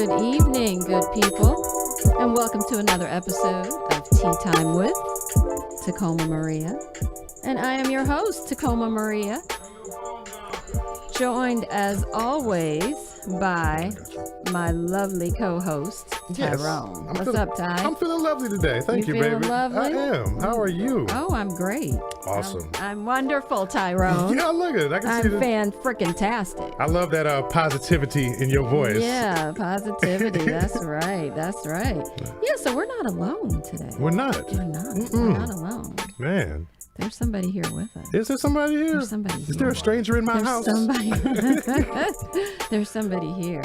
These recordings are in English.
Good evening, good people, and welcome to another episode of Tea Time with Tacoma Maria. And I am your host, Tacoma Maria, joined as always by my lovely co-host, Tyrone. What's up, Ty? I'm feeling lovely today. Thank you, feeling baby. lovely? I am. How are you? Oh, I'm great. Awesome. I'm wonderful, Tyrone. Yeah, look at it. I can see I'm this. fan-frickin-tastic. I love that positivity in your voice. Yeah, positivity. That's right. That's right. Yeah, so we're not alone today. We're not. We're not. We're not alone. Man. There's somebody here with us. Is there somebody here? There's somebody Is here. there a stranger in my There's house? somebody. There's somebody here.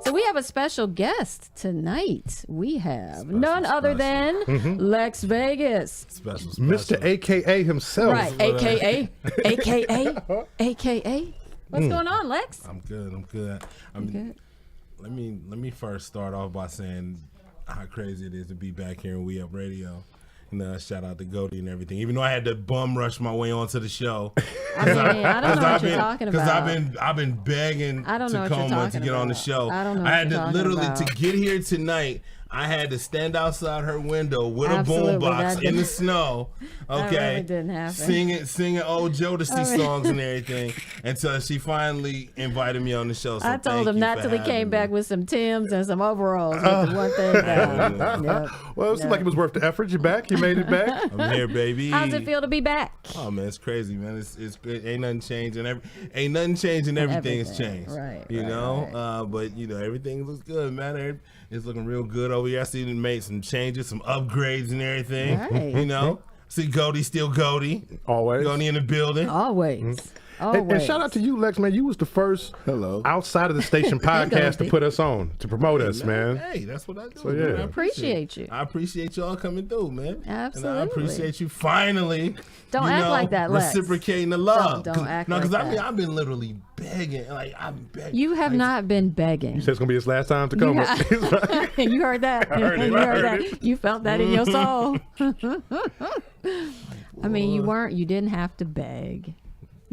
So we have a special guest tonight. We have none other than Lex Vegas. Special. Mr. AKA himself. Right. AKA. What's going on, Lex? I'm good. Good. Let me first start off by saying how crazy it is to be back here in We Up Radio. Shout out to Goldie and everything. Even though I had to bum rush my way onto the show. I mean, I don't know what you're talking about. Because I've been begging I don't know what you're Tacoma talking to get on the about. show. I don't know I what had you're to talking literally about. to get here tonight. I had to stand outside her window with Absolutely, a boombox that in the didn't- snow. Okay, That really didn't happen. singing old Jodeci songs and everything until she finally invited me on the show. So I told thank him you not for till he having came me. back with some Timbs and some overalls with the one thing down. Yep. Well, it seemed like it was worth the effort. You're back. You made it back. I'm here, baby. How's it feel to be back? Oh man, it's crazy, man. It's good. Ain't nothing changing. Ain't nothing changing. Everything has Everything. changed. Right, You right, know. right. But everything looks good, man. It's looking real good over here. I see them made some changes, some upgrades and everything. Right. See Goldie still Goldie. Always. Goldie in the building. Always. And shout out to you, Lex, man. You was the first outside of the station podcast to put us on, to promote us, man. Hey, that's what I do. So, man. yeah. I Appreciate you. I appreciate y'all coming through, man. Absolutely. And I appreciate you finally. Don't act like that, Lex. Reciprocating the love. Don't act no, like because that. I've been literally begging. I've been begging. You have not been begging. He said it's going to be his last time to come. You heard that. heard it. You I heard heard that. You felt that in your soul. I mean, you didn't have to beg.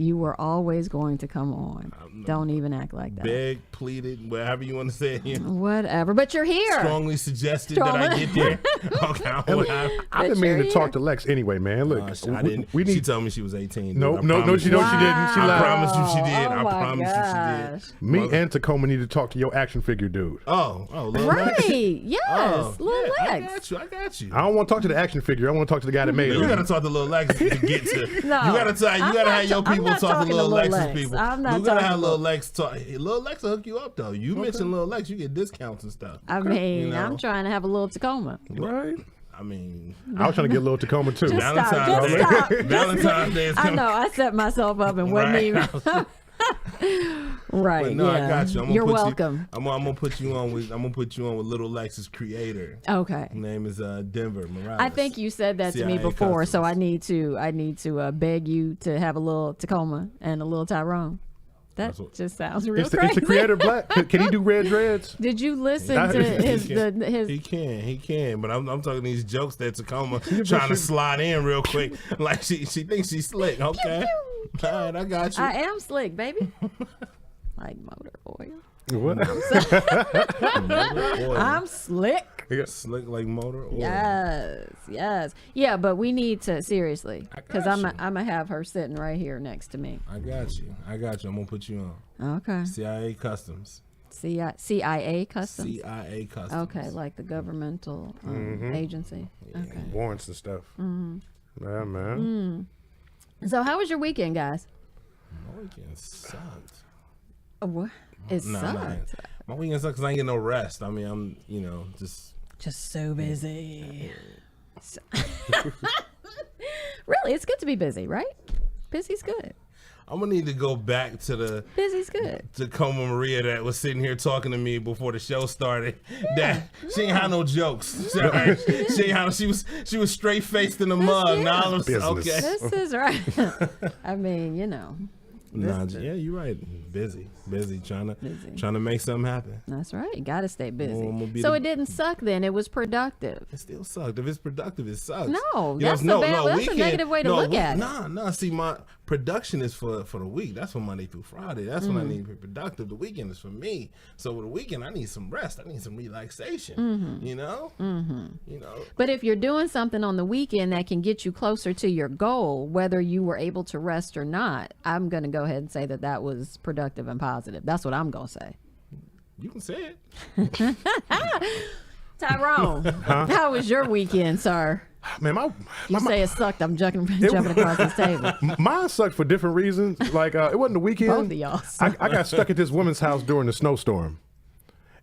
You were always going to come on. Don't even act like that. Begged, pleaded, whatever you want to say it. Whatever. But you're here. Strongly suggested that I get there. Okay. I've been meaning to talk to Lex anyway, man. Look, I didn't. we She need. told me she was 18. No, I no, promise she you. don't. She didn't. She I lied. promise you she did. Oh I my promise you gosh. she did. Me and Tacoma need to talk to your action figure dude. Oh, Lil Right. Lex? Yes. Oh, Lil yeah, Lex. I got you. I don't want to talk to the action figure. I want to talk to the guy that made You it. gotta talk to Lil Lex to get to. No, you gotta I'm have not your ta- I'm people not talk talking to to Lil Lil Lex's Lex. people. I'm not You gotta talking have to Lil Lex talk. Lil Lex will hook you up though. You mention Lil Lex, you get discounts and stuff. I mean, You know? I'm trying to have a little Tacoma. Right. I mean, I was trying to get a little Tacoma too. Just stop. Valentine's Just Day. stop. Valentine's Day is I coming. know. I set myself up and wasn't Right. even. Right. But no, yeah. I got you. You're welcome. I'm gonna put you on with Little Lex's creator. Okay. His name is Denver Morales. I think you said that to me CIA before, so I Customs. need to beg you to have a little Tacoma and a little Tyrone. That That's what- just sounds real Is crazy. the creator black? Can he do red dreads? Did you listen I- to his He can, but I'm talking these jokes that Tacoma trying to slide in real quick. Like she thinks she's slick. Okay, all right, I got you. I am slick, baby. Like motor oil. What? Boy, I'm slick. slick like motor oil. Yes. Yeah, but we need to seriously, I got because you. I'm gonna have her sitting right here next to me. I got you. I'm gonna put you on. Okay. CIA Customs. CIA Customs. CIA Customs. Okay, like the governmental agency. Okay. Warrants and stuff. Yeah, man. So how was your weekend, guys? My weekend sucked. What? It No, sucked. my weekend sucked because I ain't getting no rest. I mean, I'm Just so busy. Really, it's good to be busy, right? Busy's good. I'm gonna need to go back to the Busy's good. Tacoma Maria that was sitting here talking to me before the show started. That she ain't had no jokes. She ain't had. She was straight faced in the mug. yeah. Now I'm Business. okay. This is right. I mean, Nah, yeah, you're right. Busy, trying to make something happen. that's right. You gotta stay busy. Well, I'm gonna be So the- it didn't suck then. It was productive. It still sucked. If it's productive, it sucks. No, You know, that's a negative way to look at it. Nah. See, production is for the week. That's for Monday through Friday. That's when I need to be productive. The weekend is for me. So with the weekend, I need some rest. I need some relaxation. You know. You know. But if you're doing something on the weekend that can get you closer to your goal, whether you were able to rest or not, I'm going to go ahead and say that was productive and positive. That's what I'm going to say. You can say it. Tyrone, how was your weekend, sir? Man, You say it sucked. I'm jumping across this table. mine sucked for different reasons. Like it wasn't the weekend. Both of y'all suck. I got stuck at this woman's house during the snowstorm.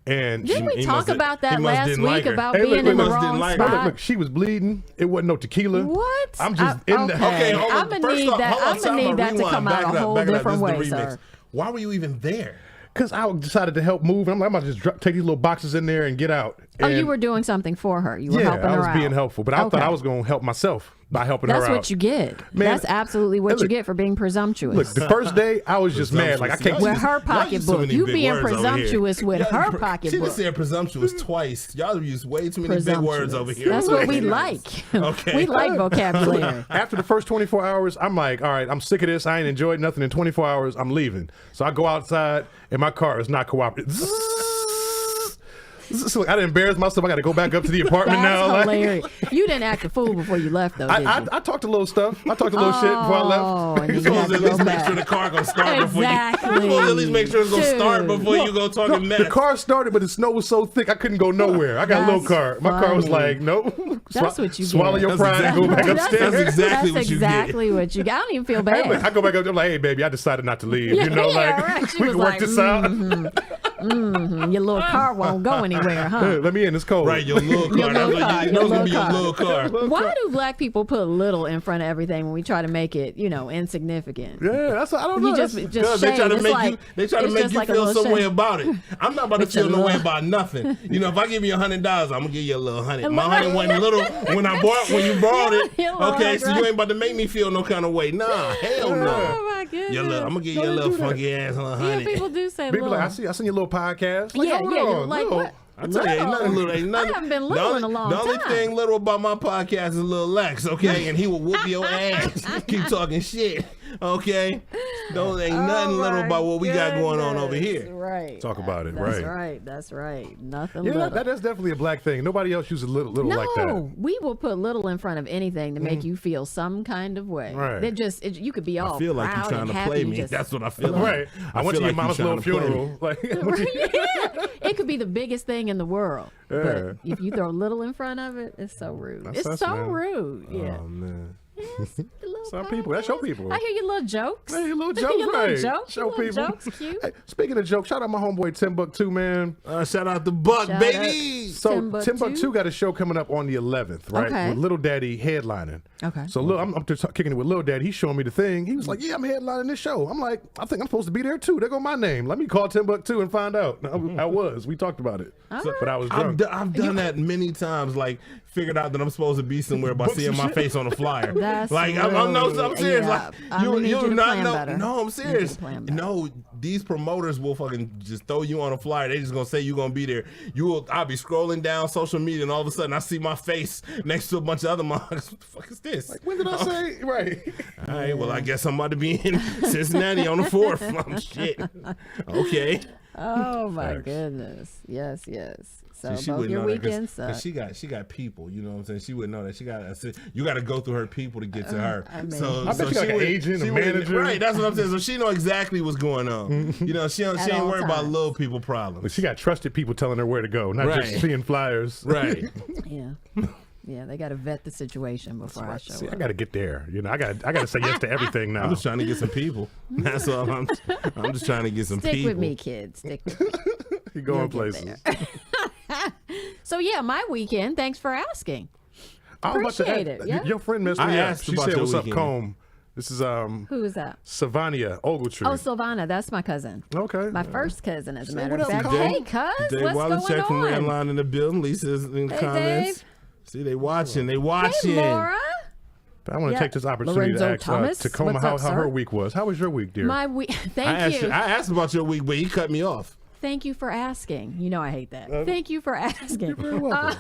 And Didn't we he talk must- about he that must last didn't week like her. about Hey, being look, in the must wrong didn't like her. spot? look, she was bleeding. It wasn't no tequila. What? I'm just in the- Okay, hold on. I'm gonna First need off, that. hold on, I'm gonna need that to rewind. come Back out it a up, whole back it up. different This way, is the remix. sir. Why were you even there? Because I decided to help move. I'm like, I'm about to just take these little boxes in there and get out. Oh, And you were doing something for her. You were yeah, helping I her was out. being helpful. But I thought Okay. I was going to help myself by helping That's her out. what you get. Man, That's absolutely what look, you get for being presumptuous. Look, the first day, I was just mad. Like, I can't. With her Y'all use so pocketbook. many You big being words over here. presumptuous with Y'all- her She pocketbook. just said presumptuous twice. Y'all use way too many big words over here. That's what we like. Okay. We like vocabulary. After the first 24 hours, I'm like, all right, I'm sick of this. I ain't enjoyed nothing in 24 hours. I'm leaving. So I go outside, and my car is not cooperating. So I didn't embarrass myself. I got to go back up to the apartment now. That's Like, hilarious. You didn't act a fool before you left, though, did you? I talked a little stuff. I talked a little shit before I left. Oh, and You then you had supposed to to at go least make sure the back. car gonna start before you. Exactly. You supposed to at least make sure it's gonna start Dude. before you go talking The mess. car started, but the snow was so thick I couldn't go nowhere. I got a little That's car. My car was funny. like, nope. That's what you swallow get. your That's pride and go back exactly- upstairs. That's exactly what That's you get. exactly what you get. I don't even feel Hey, look, bad. I go back up. I'm like, hey, baby, I decided not to leave. You know, Yeah, like right. She we was can work like, this out. Your little car won't go anywhere, huh? Let me in. It's cold. Right, your little car. Your That's little what car, you know your it's gonna be your little little car. Why do black people put little in front of everything when we try to make it, insignificant? Yeah, that's. I don't know. You That's- just Because they try to shade. make It's you, like- they try to it's make just you like a feel little some way shade. about it. I'm not about to It's a feel no way little- about nothing. If I give you $100, I'm gonna give you a little $100. My little- $100 wasn't little when you bought it. Your little Okay, so $100. you ain't about to make me feel no kind of way. Nah, hell no. Oh my goodness! I'm gonna give you a Don't little do that. funky ass little Yeah, $100. people do say People little. like, I seen your little podcast. Like, yeah, hold yeah. You're on, like, little. what? I tell you, ain't nothing little. Ain't nothing. I haven't been little in a long The only time. thing little about my podcast is Lil Lex, okay? And he will whoop your ass. Keep talking shit, okay? Ain't nothing little about what we got going on over here. Right. Talk about it, That's right. right. That's right. Nothing Yeah, little. that's definitely a black thing. Nobody else uses little no, like that. we will put little in front of anything to make you feel some kind of way. Right. You could be all I feel like proud you're trying and to happy, play me. just- That's what I feel like. Right. I went feel to your like mama's you little trying to play me. funeral. Like, Yeah. It could be the biggest thing in the world. Yeah. But if you throw little in front of it, it's so rude. That's It's us, so man. rude. Yeah. Oh, man. Some people, that's your people. I hear your little jokes. Hey, your little jokes, your right? little jokes. Show Your little people. jokes, cute. Hey, speaking of jokes, shout out my homeboy Timbuktu, man. Shout out to Buck, Shout baby. So Timbuktu. Timbuktu got a show coming up on the 11th, right? Okay. With Little Daddy headlining. Okay. So I'm just kicking it with Little Daddy. He's showing me the thing. He was like, "Yeah, I'm headlining this show." I'm like, "I think I'm supposed to be there too." There go my name. Let me call Timbuktu and find out. I was. We talked about it, but I was drunk. I've done that many times. Like figured out that I'm supposed to be somewhere by Book seeing some my shit. face on a flyer. That's like I'm serious. yeah. Like I'm gonna need you to not plan know. better. No, I'm Need you to serious. plan better. No, these promoters will fucking just throw you on a flyer. They just gonna say you're gonna be there. I'll be scrolling down social media and all of a sudden I see my face next to a bunch of other motherfuckers. What the fuck is this? Like, when did I say right? All right, well I guess I'm about to be in Cincinnati on the 4th. Shit. Okay. Oh my Facts. goodness. Yes, yes. So See, she both wouldn't your know that weekends because suck. she got people. You know what I'm saying? She wouldn't know that. You got to go through her people to get to her. I mean- so I bet she got an would- agent, a she wouldn't- manager. right? That's what I'm saying. So she know exactly what's going on. She At ain't all worried about times. little people But problems. she got trusted people telling her where to go, not Right. just seeing flyers. Right. Yeah. Yeah, they got to vet the situation before I show See, up. I got to get there. I got to say yes to everything now. I'm just trying to get some people. That's all. I'm just trying to get some Stick people. with me, kids. Stick with me. You going You'll get places. So yeah, my weekend. Thanks for asking. I was about to Appreciate ask- it, yeah. Your friend messed I me up. asked She about said, your "What's up, weekend." Comb?" This is Who is that? Savania Ogletree. Oh, Silvana. That's my cousin. Okay. My first cousin, as a Say matter what of up, fact. Cole? Hey, cuz, Dave what's Wallace going check from on? Redline in the building. Lisa's in Hey, comments. Dave. See, they watching. They watching. Hey, Laura. But I want to Yeah. take this opportunity Lorenzo to ask Thomas, Tacoma what's how up, her sir? week was. How was your week, dear? My week. Thank you. I asked about your week, but he cut me off. Thank you for asking. You know I hate that. Thank you for asking. You're very welcome.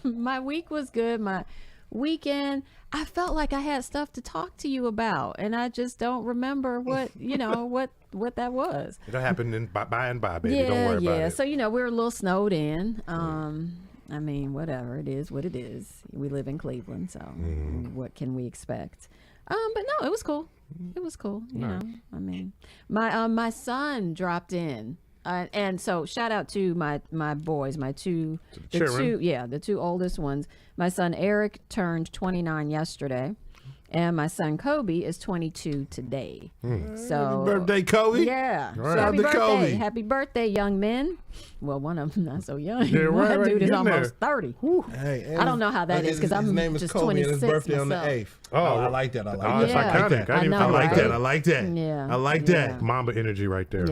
My week was good. My weekend, I felt like I had stuff to talk to you about, and I just don't remember what what that was. It'll happen by and by, baby. Yeah, Don't worry about it. So we were a little snowed in. I mean, whatever, it is what it is. We live in Cleveland, so what can we expect? But no, it was cool. It was cool. You know, I mean, my son dropped in. And so shout out to my boys, the two oldest ones. My son Eric turned 29 yesterday, and my son Kobe is 22 today. So Happy birthday, Kobe. yeah. Right. So happy Shout out to birthday. Kobe. Happy birthday, young men. Well, one of them not so young. Yeah, One right, dude is getting there. almost 30. Hey, I don't know how that is, 'cause I'm his name is just Kobe and his 26 birthday on the myself. 8th. Oh, I like that. I like Oh, that. it's Yeah. iconic. I didn't even know, think I like right? that. I like that. Yeah. I like Yeah. that. Mamba energy right there.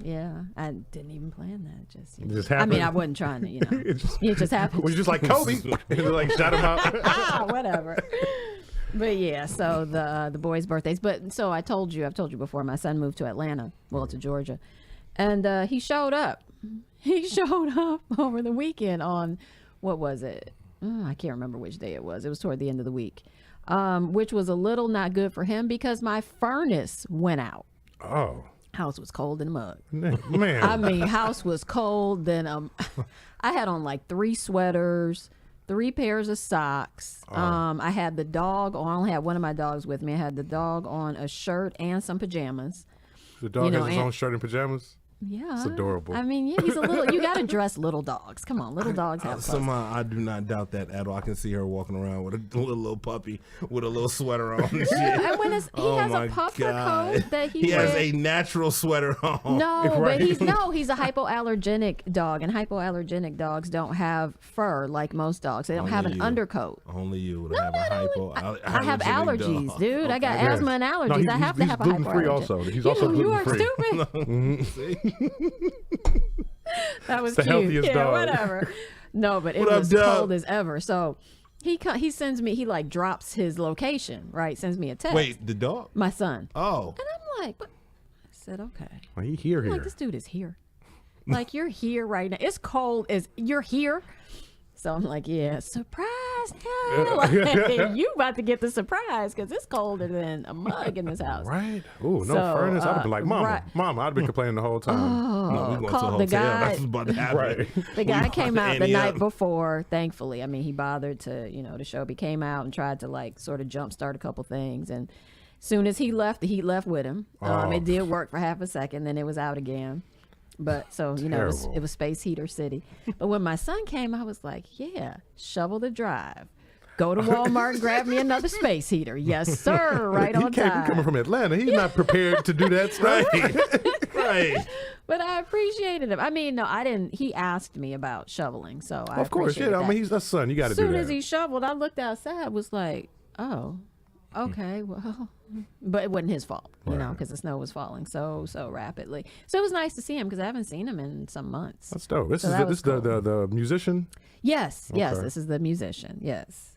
Yeah. I didn't even plan that. It just I mean, happened. I wasn't trying to, It just it just happened. was just like Kobe. And like shot him out. Whatever. But yeah, so the boys' birthdays. But so I've told you before, my son moved to Atlanta, to Georgia, and he showed up. He showed up over the weekend on, what was it? I can't remember which day it was. It was toward the end of the week, which was a little not good for him because my furnace went out. Oh. House was cold in the mug. Man. I mean, house was cold. Then I had on like 3 sweaters, 3 pairs of socks. I had the dog on. I only had one of my dogs with me. I had the dog on a shirt and some pajamas. The dog you know, has his and- own shirt and pajamas. Yeah, It's adorable. I mean, yeah, he's a little. You got to dress little dogs. Come on, little dogs have clothes. Somehow I do not doubt that at all. I can see her walking around with a little puppy with a little sweater on and shit. And when he has my a puffer God. coat that He has wears- a natural sweater on. No, Right. but he's a hypoallergenic dog, and hypoallergenic dogs don't have fur like most dogs. They don't have an you. undercoat. Only you would have a hypo. I have allergies, dog. dude. I got Okay. asthma and allergies. No, I have to he's have a gluten-free hypoallergen. also. He's you also know, you are gluten-free. stupid. That was the cute. healthiest yeah, dog. whatever. No, but it What up, was Dub? cold as ever. So he sends me. He like drops his location. Right, sends me a text. Wait, the dog? My son. Oh. And I'm like, what? I said, okay. Well, he here. Like, this dude is here. Like, you're here right now. It's cold. You're here. So I'm like, yeah, surprise. Yeah. Like, you about to get the surprise because it's colder than a mug in this house. Right? Oh, no So, furnace. I'd have been like, Mama, right. Mama. I'd been complaining the whole time. No, we going to a called the hotel. guy- That's what's about to happen. Right. The guy We came going out to the Annie night up. before, thankfully. I mean, he bothered to, the show. He came out and tried to like sort of jumpstart a couple things. And soon as he left, the heat left with him. Oh. It did work for half a second, then it was out again. But so, Terrible. it was space heater city. But when my son came, I was like, yeah, shovel the drive. Go to Walmart and grab me another space heater. Yes, sir. Right he on came time. coming from Atlanta. He's not prepared to do that stuff. Right. But I appreciated him. I mean, no, I didn't. He asked me about shoveling, so I Of course, yeah. appreciated I that. mean, he's a son. You got to As do soon that. as he shoveled, I looked outside, was like, oh, okay, well, but it wasn't his fault, because the snow was falling so rapidly. So it was nice to see him because I haven't seen him in some months. That's dope. This So is that was cool. the musician. Yes, Okay. this is the musician. Yes,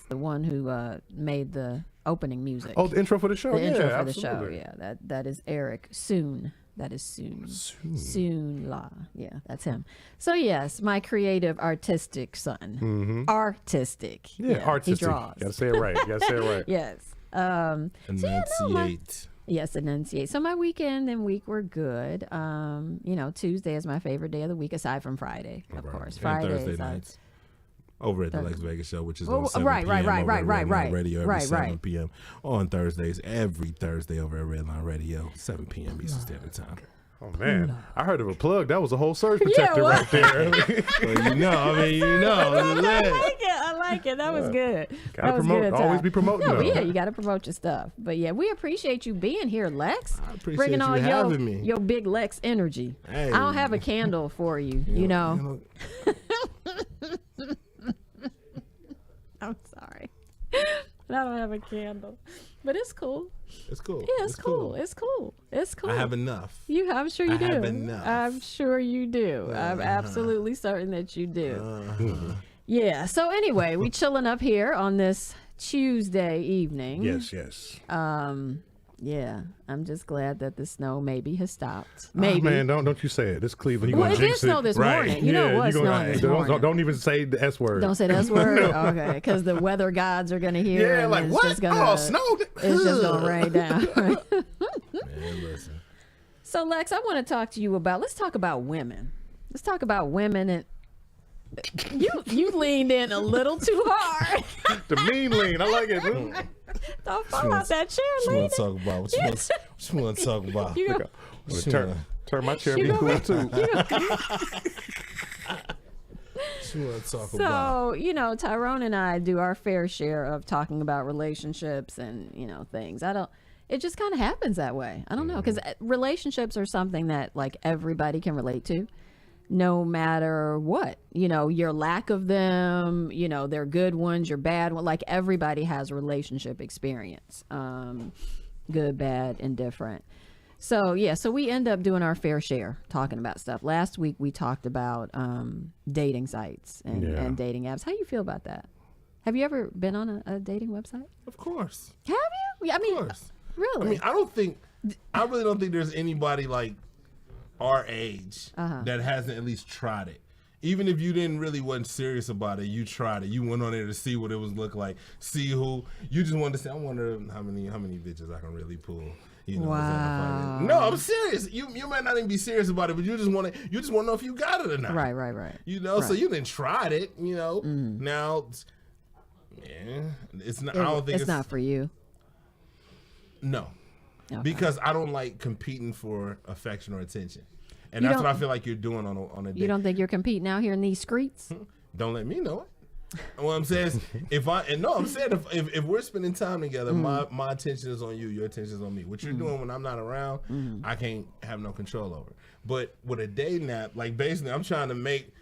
the one who made the opening music. Oh, the intro for the show. the yeah, intro for absolutely. the show. Yeah, that is Eric Soon. That is Soon La. Yeah, that's him. So yes, my creative, artistic son. Artistic. Mm-hmm. Yeah, artistic. He draws. Got to say it right. Got to say it right. Yes. Enunciate. Yes, enunciate. So my weekend and week were good. Tuesday is my favorite day of the week, aside from Friday, of course. And Friday Thursday is nights. Over at the Lex Vegas show, which is Oh, on 7 right, p.m. right, over at right, Redline Radio every 7 right. p.m. on Thursdays, every Thursday over at Redline Radio, 7 p.m. Eastern Standard Time. Oh man, I heard of a plug. That was a whole surge protector what? right there. Well, I like it. That was good. Gotta That was promote. good Always time. be promoting No, them. yeah, you got to promote your stuff. But yeah, we appreciate you being here, Lex. I appreciate Bringing you all having me. your big Lex energy. Hey. I don't have a candle for you. You know. I'm sorry. But I don't have a candle. But it's cool. It's cool. Yeah, it's cool. It's cool. It's cool. I have enough. I'm sure you I do. have enough. I'm sure you do. I'm absolutely certain that you do. Yeah. So anyway, we chilling up here on this Tuesday evening. Yes, yes. Yeah, I'm just glad that the snow maybe has stopped. Oh, Maybe. man, don't you say it. It's Cleveland. You Well, gonna it did jinx snow this Right. morning. You know it was you gonna- snowing this morning. don't even say the S word. Don't say the S word? Okay, because the weather gods are going to hear. Yeah, and like it's what? Just gonna, snow. It's just going to rain down. Man, listen. So, Lex, I want to talk to you about, let's talk about women. Let's talk about women. And you leaned in a little too hard. The mean lean. I like it. Don't fall out that chair, What you lean. want to talk about? What you want to talk about? You Look, know, I'm gonna turn my chair be You cool know- too. What you want to talk about? So, you know, Tyrone and I do our fair share of talking about relationships and, you know, things. It just kind of happens that way. I don't know. Because relationships are something that, like, everybody can relate to, no matter what. You know, your lack of them, you know, they're good ones, your bad one. Like, everybody has a relationship experience, good, bad, indifferent. So, yeah, so we end up doing our fair share talking about stuff. Last week, we talked about dating sites and dating apps. How you feel about that? Have you ever been on a dating website? Of course. Have you? Yeah, I mean, Of course. really? I mean, I really don't think there's anybody like our age that hasn't at least tried it. Even if you wasn't serious about it, you tried it. You went on there to see what it was look like, see who. You just wanted to say, I wonder how many bitches I can really pull. You know, Wow. No, I'm serious. You might not even be serious about it, but you just want to know if you got it or not. Right. You know, so Right. you didn't try it. You know, now, yeah, it's not. I don't think it's not for you. No. Okay. Because I don't like competing for affection or attention. And You that's what don't- I feel like you're doing on a date. You don't think you're competing out here in these streets? Don't let me know it. What I'm saying is, if we're spending time together, my attention is on you, your attention is on me. What you're doing when I'm not around, I can't have no control over. But with a dating app, like basically I'm trying to make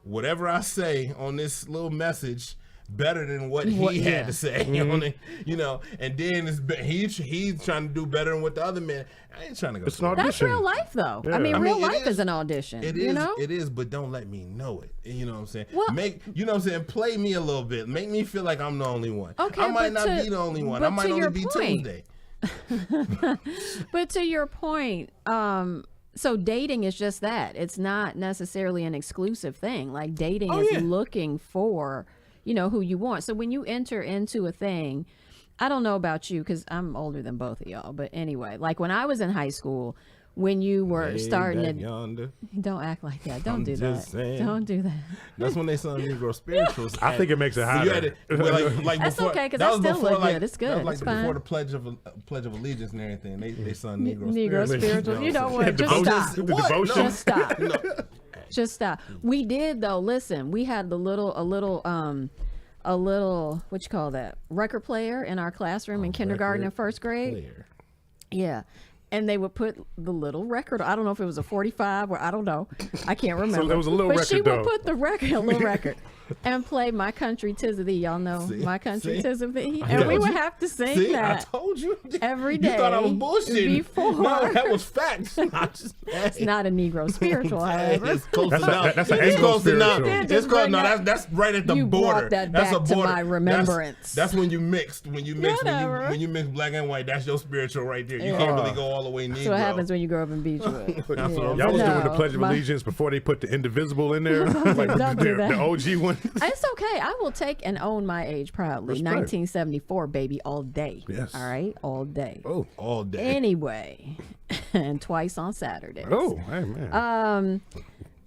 whatever I say on this little message better than what he had to say on it, you know, and then he's trying to do better than what the other man. I ain't trying to go. It's through an that. That's audition. real life, though. Yeah. I mean, I real mean, it life is. is an audition. It you is, know? it is, but don't let me know it. You know what I'm saying? Well- You know what I'm saying? Play me a little bit. Make me feel like I'm the only one. Okay, I might but not to- be the only one. but I might to only your be point- Tuesday. But to your point, so dating is just that. It's not necessarily an exclusive thing. Like dating is yeah. looking for, you know, who you want. So when you enter into a thing, I don't know about you because I'm older than both of y'all. But anyway, like when I was in high school, when you were starting Way to, back yonder. don't act like that. Don't I'm do just that. saying. Don't do that. That's when they sung Negro Spirituals. I think it makes it You hotter. had like That's before, okay, 'cause that I was still before, look like, good. It's that good. was like It's before fine. the Pledge of Allegiance and everything. They sung Negro Negro spirituals. You know what? Just Devotion. stop. The devotion. Just stop. No. Just stop. We did though. Listen, we had a little what you call that, record player in our classroom in kindergarten and first grade. Clear. Yeah. And they would put the little record. I don't know if it was a 45 or I don't know. I can't remember. it was a little but she record, would though. put the record, a little record, and play "My Country 'Tis of Thee." Y'all know See? "My Country See? 'Tis of Thee," I and we told would you. have to sing See, I that. told you every You thought I was day bullshitting. before. No, that was facts. It's not a Negro spiritual, however. It's close That's enough. that's an It's Anglo close enough. spiritual. You did It's just close. bring No, that- that's right at the you brought border. that That's a back to border. my remembrance. That's when you mixed. When you mix. Whatever. When you mix black and white. That's your spiritual right there. You Yeah. can't really go all the way Negro. That's what happens when you grow up in Beechwood. That's what I'm Y'all was saying. doing the Pledge of my- Allegiance before they put the Indivisible in there. Don't do that. The OG one. It's okay. I will take and own my age proudly. Respect. 1974, baby, all day. Yes. All right, all day. Oh. All day. Anyway, and twice on Saturdays. Oh, hey, man.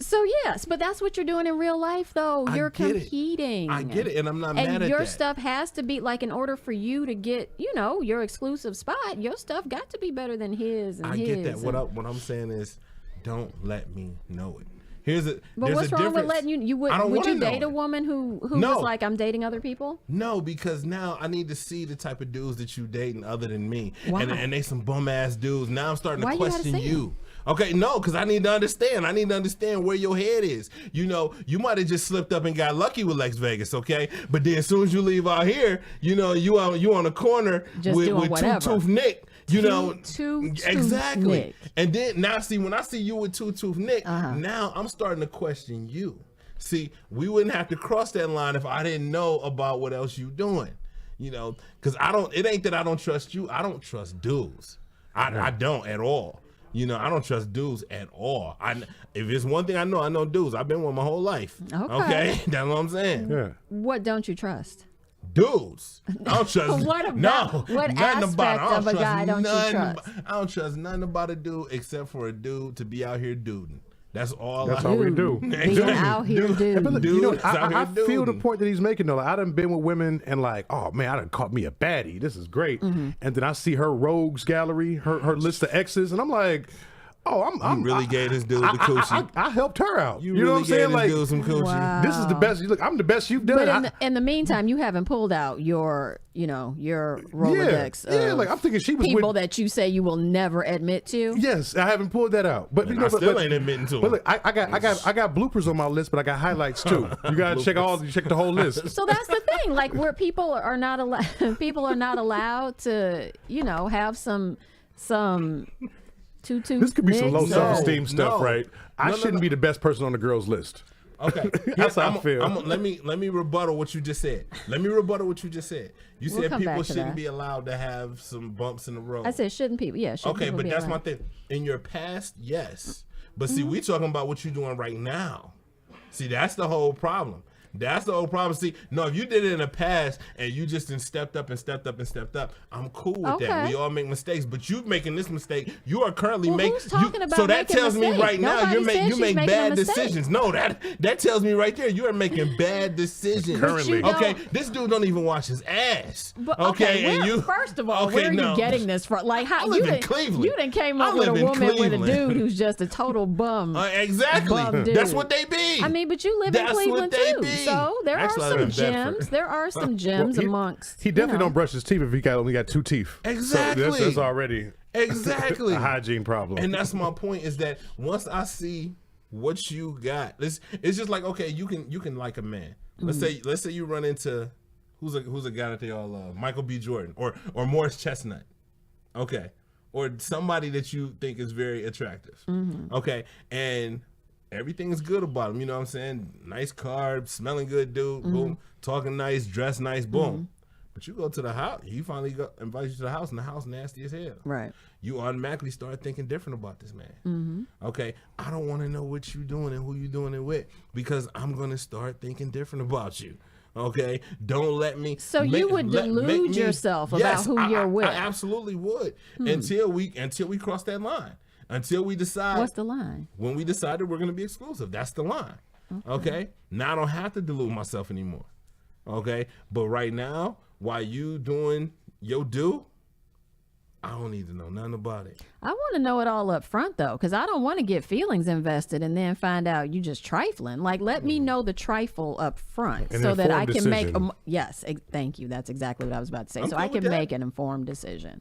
So yes, but that's what you're doing in real life, though. I You're get it. competing. I get it, and I'm not mad And at your that. stuff has to be like, in order for you to get, you know, your exclusive spot, your stuff got to be better than his and I his. get that. and- What I'm saying is, don't let me know it. Here's a. But there's what's a wrong with difference. letting you? I don't Would you wanna know date a it. woman who No. was like, I'm dating other people? No, because now I need to see the type of dudes that you dating other than me, Why? and they some bum ass dudes. Now I'm starting Why to you gotta question say you. Okay, no, because I need to understand. I need to understand where your head is. You know, you might have just slipped up and got lucky with Lex Vegas, okay? But then as soon as you leave out here, you know, you on the corner Just with doing whatever. Two Tooth Nick. You know, Two-Tooth exactly. Nick. And then now, see, when I see you with Two Tooth Nick, Uh-huh. now I'm starting to question you. See, we wouldn't have to cross that line if I didn't know about what else you doing. You know, because it ain't that I don't trust you. I don't trust dudes. I don't at all. You know, I don't trust dudes at all. If it's one thing I know dudes. I've been one my whole life. Okay? That's what I'm saying. Yeah. What don't you trust? Dudes. I don't trust What aspect of a guy don't you trust? I don't trust nothing about a dude except for a dude to be out here duding. That's all. That's all we do. Being out here, dude. But look, you know, I feel the point that he's making though. Like, I done been with women and like, oh man, I done caught me a baddie. This is great. And then I see her rogues gallery, her list of exes, and I'm like, oh, I'm really gave this dude the coochie. I helped her out. You know really what I'm saying? gave this dude some coochie. Wow. This is the best. Look, I'm the best you've done. But in the meantime, you haven't pulled out your Rolodex of like I'm thinking she was people with, that you say you will never admit to. Yes, I haven't pulled that out. But you know, I still ain't admitting to But him. look, I got bloopers on my list, but I got highlights too. You gotta check the whole list. So that's the thing, like where people are not allowed to, have some This could be some low self-esteem stuff, No. right? I shouldn't be the best person on the girls' list. Okay, That's how I feel. Let me rebuttal what you just said. You We'll said come people back to shouldn't that. be allowed to have some bumps in the road. I said shouldn't people? Yeah, shouldn't Okay, people but be that's my allowed? thing. In your past, yes. But see, we talking about what you're doing right now. See, that's the whole problem. That's the whole problem. See, no, if you did it in the past and you just stepped up, I'm cool with that. Okay. We all make mistakes, but you making this mistake. You are currently Well, making. who's talking about So that making tells me mistakes? right now Nobody you said she's make making a bad mistake. decisions. No, that tells me right there you are making bad decisions. Currently. But you Okay, don't- this dude don't even wash his ass. But, okay, and where, you first of all, okay, where are no. you getting this from? Like, how I live you in Cleveland. You done came I up with a live in woman with a Cleveland. dude who's just a total bum. Exactly. Bum dude. That's what they be. I mean, but you live That's in what Cleveland they too, be. so there Actually, I are live some in Bedford. gems. There are some gems amongst. He definitely don't brush his teeth if he only got 2 teeth. Exactly. So that's already Exactly. a hygiene problem. And that's my point is that once I see what you got, it's just like, okay, you can like a man. Let's say you run into who's a guy that they all love, Michael B. Jordan or Morris Chestnut, okay, or somebody that you think is very attractive, okay, and everything is good about him. You know what I'm saying? Nice car, smelling good, dude. Boom, talking nice, dressed nice. Boom. But you go to the house, he finally invites you to the house, and the house nasty as hell. Right. You automatically start thinking different about this man. Okay, I don't want to know what you doing and who you doing it with because I'm gonna start thinking different about you. Okay, don't let me. So you would delude yourself about who you're with. I absolutely would until we cross that line. Until we decide. What's the line? When we decided we're gonna be exclusive, that's the line. Okay. Now I don't have to delude myself anymore. Okay, but right now, while you doing your do, I don't need to know nothing about it. I want to know it all up front though, because I don't want to get feelings invested and then find out you just trifling. Like, let me know the trifle up front An so that I informed can make. decision. Yes, thank you. That's exactly what I was about to say. I'm So cool I with can that. make an informed decision.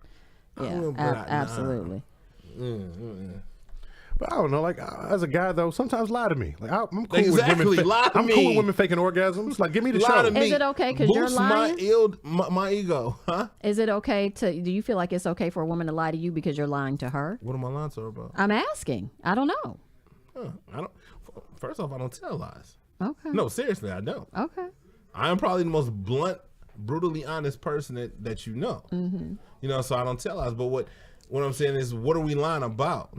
Yeah, will, but absolutely. But I don't know, like as a guy though, sometimes lie to me. Like I'm cool Exactly, with women. lie to I'm me. cool with women faking orgasms. Like, give me the Lie show. to me. Is it okay 'cause you're Boosts lying? my ego, huh? Is it okay to? Do you feel like it's okay for a woman to lie to you because you're lying to her? What am I lying to her about? I'm asking. I don't know. I don't. First off, I don't tell lies. Okay. No, seriously, I don't. Okay. I am probably the most blunt, brutally honest person that you know. You know, so I don't tell lies. But what I'm saying is, what are we lying about?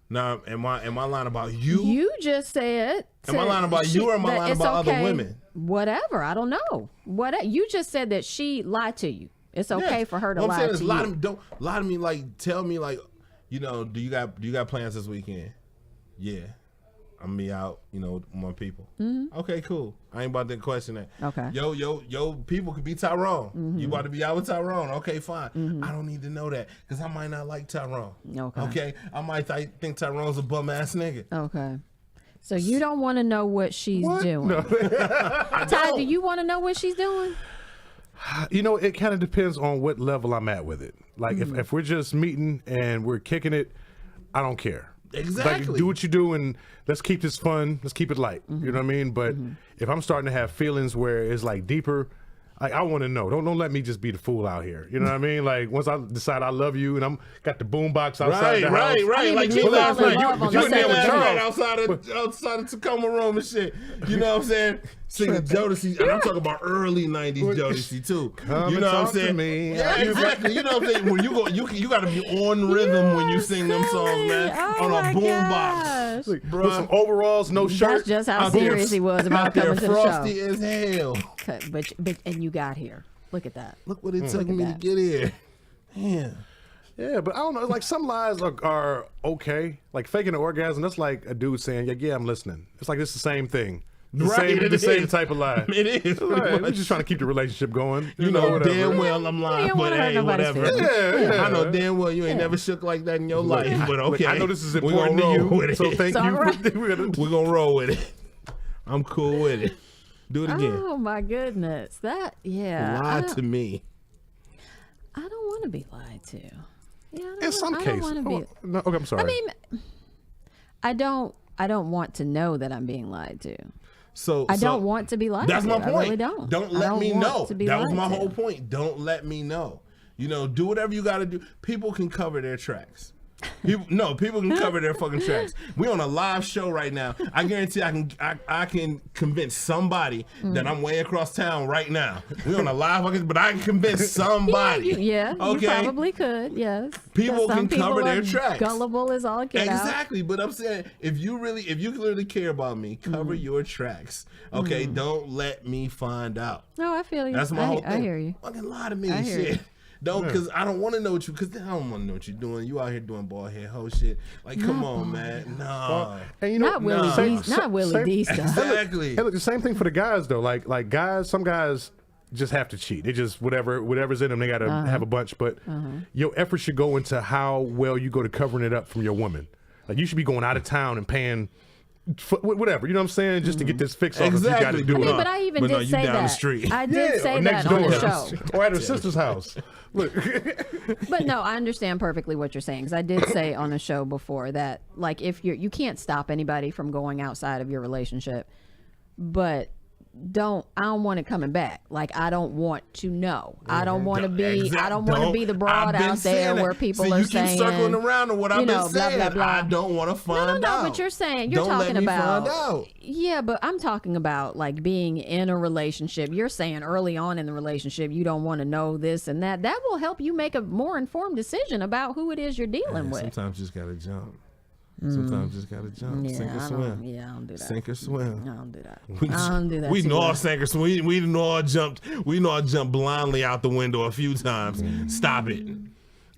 Now, am I lying about you? You just said. Am I lying about you or am I that lying it's about other okay. women? Whatever. I don't know. What you just said that she lied to you. It's okay Yes. for her to What I'm lie saying to is, you. lie to me. Don't lie to me. Like, tell me, like, you know, do you got plans this weekend? Yeah, I'm gonna be out. You know, with my people. Okay, cool. I ain't about to question that. Okay. Yo, people could be Tyrone. You about to be out with Tyrone? Okay, fine. I don't need to know that because I might not like Tyrone. Okay. Okay, I might think Tyrone's a bum ass nigga. Okay. So you don't want to know what she's What? doing. No. Ty, do you want to know what she's doing? You know, it kind of depends on what level I'm at with it. Like, if we're just meeting and we're kicking it, I don't care. Exactly. Like, do what you do and let's keep this fun. Let's keep it light. You know what I mean? But if I'm starting to have feelings where it's like deeper, like, I want to know. Don't let me just be the fool out here. You know what I mean? Like, once I decide I love you and I'm got the boombox outside the house. Right. I mean, Like but you you last fall in night, love on you the in there second with date. Charles outside the Tacoma room and shit. You know what I'm saying? singing Jodeci, and I'm talking about early '90s Jodeci too. You know what I'm saying? Me. Yeah, exactly. You know what I'm saying? When you got to be on rhythm when you sing them songs, man, on a boombox, With some overalls, no shirt. That's just how Out there- serious he was about out there coming to the frosty show. as hell. But and you got here. Look at that. Look what it took Look at me to that. get here. Man. Yeah, but I don't know. Like some lies are okay. Like faking an orgasm, that's like a dude saying, "Yeah, I'm listening." It's like it's the same thing. The same type of lie. It is. Right. We're just trying to keep the relationship going. You know whatever. damn well I'm lying, don't but wanna hurt hey, nobody's whatever. feelings. Yeah. I know damn well you ain't never shook like that in your life, but Look, okay. I know this is We important to gonna roll you, with it. so thank It's you. all right. We're gonna- We're gonna roll with it. I'm cool with it. Do it again. Oh my goodness. That Lie to me. I don't want to be lied to. Yeah, I don't, In some I cases. don't want to be. No, okay, I'm sorry. I mean, I don't want to know that I'm being lied to. So I don't want to be lied That's to. my point. I really don't. Don't I let don't me want know. to be That was lied my to. whole point. Don't let me know. You know, do whatever you got to do. People can cover their tracks. People can cover their fucking tracks. We on a live show right now. I guarantee I can convince somebody that I'm way across town right now. We on a live, but I can convince somebody. Yeah, okay. you probably could. Yes. People Some can cover people their are tracks. Gullible as all get out. Exactly, but I'm saying if you clearly care about me, cover your tracks. Okay, don't let me find out. No, I feel you. That's my whole thing. I hear you. Fucking lie to me, I hear shit. you. Don't, because I don't want to know what because I don't want to know what you're doing. You out here doing bald head hoe shit. Like, come on, man. No. and you know, Not Willie same- D. Not Willie D. stuff. Exactly. Hey, look, the same thing for the guys though. Like guys, some guys just have to cheat. They just whatever's in them, they got to have a bunch. But your effort should go into how well you go to covering it up from your woman. Like you should be going out of town and paying. Whatever, you know what I'm saying, just to get this fixed off. Exactly. If you got to do I mean, it. but I even But no, did you say down the that. street. I did say or that next on door, the show. or at her sister's house. Look, But no, I understand perfectly what you're saying because I did say on a show before that like if you can't stop anybody from going outside of your relationship, but I don't want it coming back. Like I don't want to know. I don't want to be. I don't want to be the broad I've been out there saying where that. people See, are you keep saying, circling around to what I've you know, been blah, saying. blah, blah. I don't want to find no, out. but you're saying you're Don't talking let me about. find out. Yeah, but I'm talking about like being in a relationship. You're saying early on in the relationship you don't want to know this and that. That will help you make a more informed decision about who it is you're dealing with. Sometimes you just gotta jump. Sometimes you just gotta jump. Sink or I swim. don't do that. Sink or swim. I don't do that. I don't do that. We too know all much. sinkers. We know all jumped. We know I jumped blindly out the window a few times. Stop it.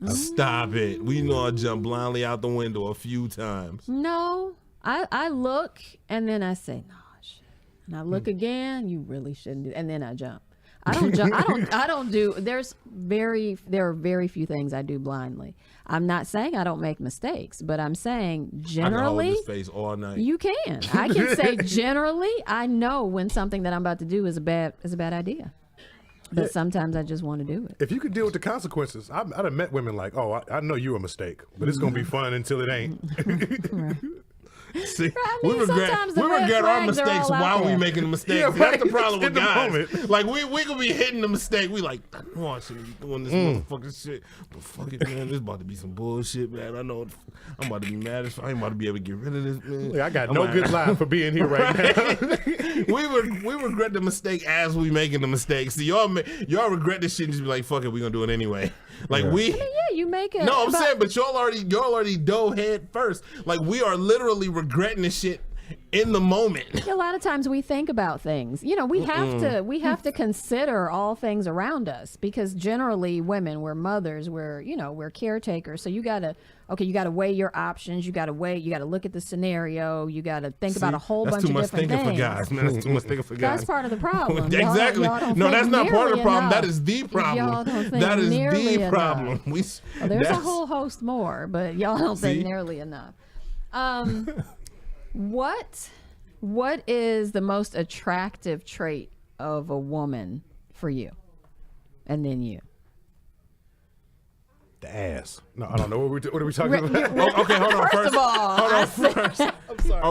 Stop it. We know I jumped blindly out the window a few times. No, I look and then I say, no, shit. And I look again, you really shouldn't do. And then I jump. I don't jump. I don't do. There are very few things I do blindly. I'm not saying I don't make mistakes, but I'm saying I can hold generally this face all night. you can. I can say generally I know when something that I'm about to do is a bad idea. But sometimes I just want to do it. if you could deal with the consequences, I'd have met women like, oh, I know you're a mistake, but it's gonna be fun until it ain't. See, I mean, sometimes the we red regret our flags are mistakes all out while we there. making the mistakes. Yeah, That's right. the problem In with the guys. moment. Like we could be hitting the mistake. We like, I know I shouldn't be doing this motherfucking shit, but fuck it, man. This about to be some bullshit, man. I know I'm about to be mad as fuck. I ain't about to be able to get rid of this, man. Yeah, I got I'm no like- good line for being here right now. we regret the mistake as we making the mistake. See, y'all regret this shit and just be like, fuck it, we gonna do it anyway. Like we. Yeah, you make it. No, I'm saying, but y'all already dove head first. Like we are literally regretting this shit in the moment. A lot of times we think about things. You know, we have to consider all things around us because generally women, we're mothers, we're caretakers. So you gotta weigh your options. You gotta look at the scenario. You gotta think about a whole bunch of different things. That's too much thinking for guys, man. That's too much thinking for guys. That's part of the problem. Exactly. Y'all don't No, think that's not part of the nearly problem. enough. That is the problem. Y'all don't think That is nearly the enough. problem. There's a that's- whole host more, but y'all don't See? think nearly enough. What is the most attractive trait of a woman for you? And then you. The ass. No, I don't know. What are we talking about? Oh, okay, hold on. First of all, hold I on first. I'm sorry.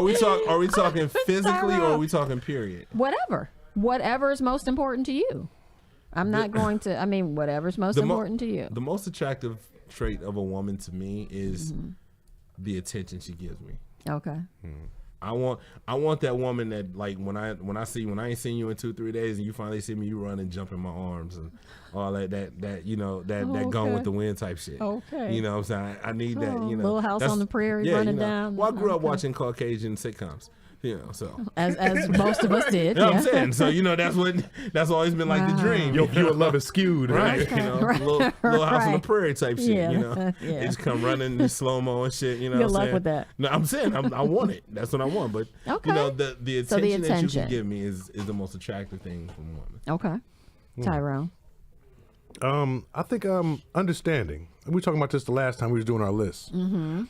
Are we talking physically or are we talking period? Whatever is most important to you. I'm not going to. I mean, whatever's most important to you. The most attractive trait of a woman to me is the attention she gives me. Okay. I want that woman that, like, when I ain't seen you in 2-3 days and you finally see me, you run and jump in my arms and all that that gone with the wind type shit. Okay. You know what I'm saying? I need that, you know. Little House on the Prairie running down. Well, I grew up watching Caucasian sitcoms. You know, so as most of us did. You know what I'm saying? So, you know, that's always been like the dream. Your love is skewed, right? You know, little House on the Prairie type shit. Yeah. You know, they just come running in slow mo and shit. You know, Good luck with that. No, I'm saying I want it. That's what I want. But okay. you know, the attention that you attention. can give me is the most attractive thing from a woman. Okay, Tyrone. I think understanding. We were talking about this the last time we was doing our list, and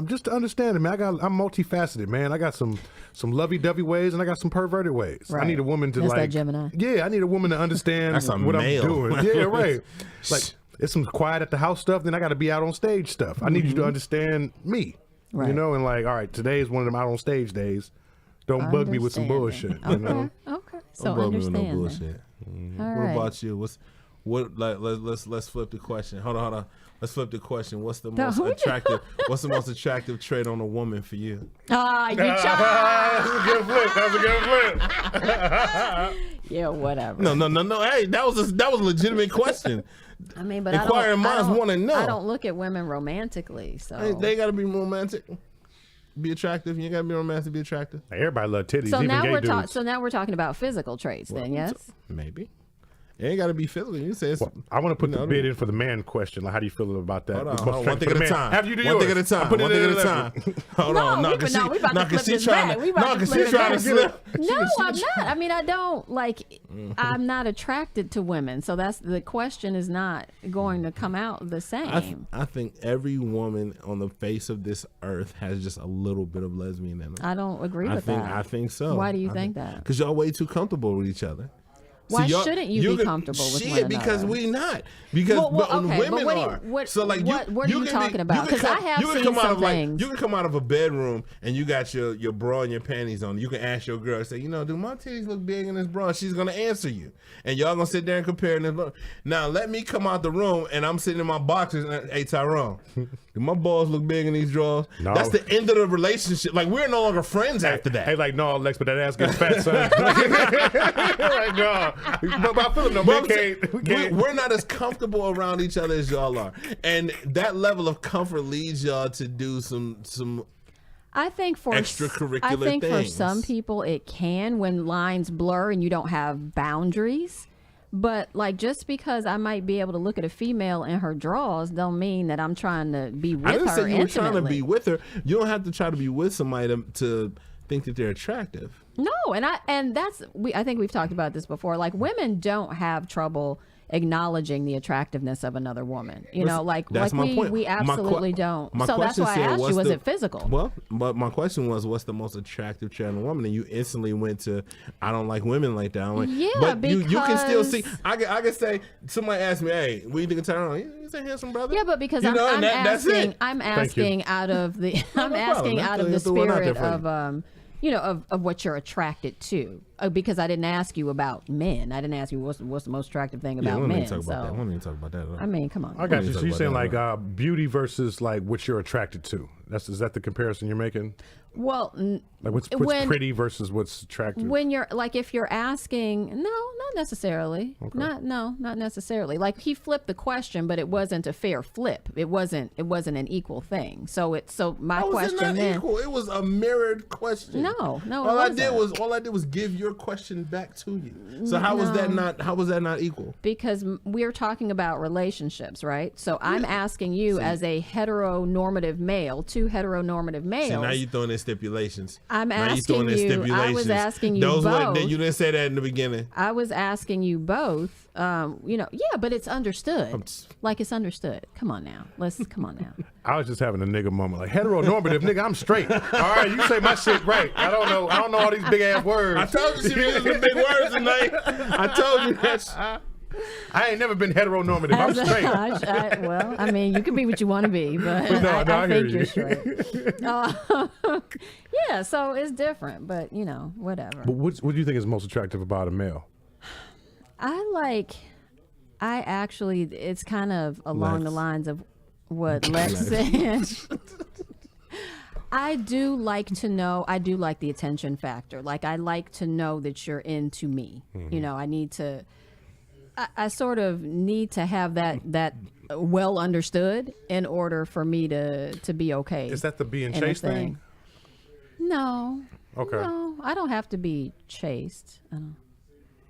just to understand it, man. I'm multifaceted, man. I got some lovey-dovey ways, and I got some perverted ways. Right. I need a woman to That's like. that Gemini. Yeah, I need a woman to understand That's a what male. I'm doing. Yeah, right. Like it's some quiet at the house stuff. Then I got to be out on stage stuff. I need you to understand me. Right. You know, and like, all right, today is one of them out on stage days. Don't bug me with some bullshit. Okay. You know? Okay. So Don't bug me with understand. no bullshit. All What right. about you? Let's flip the question. Hold on. Let's flip the question. What's the most Don't you- attractive? What's the most attractive trait on a woman for you? Ah, you That's a good flip. That's a good flip. Yeah, whatever. No. Hey, that was a legitimate question. I mean, but Inquiring minds wanna know. I don't look at women romantically, so. Hey, they gotta be romantic, be attractive. You gotta be romantic, be attractive. Everybody love titties. So even now gay we're dudes. so now we're talking about physical traits, then, yes. Maybe. It ain't gotta be physical. You say it's. Well, I want to put you know, the bid in for the man question. Like, how do you feel about that? Hold on, What's hold on. One for thing the at a man? time. Have you do One yours? thing at a time. I put One it thing in at a the time. Hold on. we about to flip this back. We about to flip it back. No, I'm not. I mean, I don't like. I'm not attracted to women, so that's the question is not going to come out the same. I think every woman on the face of this earth has just a little bit of lesbian in her. I don't agree with that. I think so. Why do you think that? Because y'all way too comfortable with each other. Why See, shouldn't you be comfortable with shit, one another? because we not. Because Well, okay, women but are. So like, what are you can talking about? Because I have seen some things. You can come out of a bedroom and you got your bra and your panties on. You can ask your girl, say, you know, do my titties look big in this bra? She's gonna answer you, and y'all gonna sit there and compare. Now let me come out the room and I'm sitting in my boxers. And, hey Tyrone, do my balls look big in these drawers? No. That's the end of the relationship. Like, we're no longer friends after that. Hey, like, no, Lex, but that ass gets fat, son. Like, no. But I feel no, we can't. We're not as comfortable around each other as y'all are, and that level of comfort leads y'all to do some I think for extracurricular I think for things. some people it can when lines blur and you don't have boundaries. But like, just because I might be able to look at a female in her drawers don't mean that I'm trying to be with her I didn't say you were trying to intimately. be with her. You don't have to try to be with somebody to think that they're attractive. No, and that's I think we've talked about this before. Like, women don't have trouble acknowledging the attractiveness of another woman. You know, like That's my point. we absolutely don't. My So that's question why I said, asked you, what's was the- it physical? Well, but my question was, what's the most attractive trait in a woman? And you instantly went to, I don't like women like that. I'm like, Yeah, but you can still because- see. I can say, somebody asked me, hey, what do you think of Tyrone? He's a handsome brother. Yeah, but because You know, and that's it. I'm Thank you. asking out of the I'm no asking problem. out of the That's the one out there spirit for of of what you're attracted to. Because I didn't ask you about men. I didn't ask you what's the most attractive thing Yeah, about we don't men. need to talk about that. We So don't need to talk about that at all. I mean, come on. I got We you. talk So you're about saying that, like beauty versus like what you're attracted to. Is that the comparison you're making? Well, Like what's pretty versus what's attractive? when you're like, if you're asking, no, not necessarily. Not necessarily. Like, he flipped the question, but it wasn't a fair flip. It wasn't an equal thing. So my How was it question not then. equal? It was a mirrored question. No, All I it did wasn't. was give your question back to you. So how was that not equal? Because we're talking about relationships, right? So I'm asking you as a heteronormative male, two heteronormative males. See, now you throwing in stipulations. I'm Now asking throwing in you- I stipulations. was asking you Those both. You didn't say that in the beginning. I was asking you both. But it's understood. Like, it's understood. Come on now. Come on now. I was just having a nigga moment. Like heteronormative, nigga, I'm straight. All right, you say my shit right. I don't know all these big ass words. I told you she was using big words tonight. I told you that. I ain't never been heteronormative. I'm straight. Well, I mean, you can be what you want to be, but No, I I hear think you. you're straight. Yeah, so it's different, but whatever. But what do you think is most attractive about a male? It's kind of along Lex. the lines of what Lex said. I do like to know. I do like the attention factor. Like I like to know that you're into me. You know, I need to. I sort of need to have that well understood in order for me to be okay. Is that the being in a chased thing? No. Okay. No, I don't have to be chased. I don't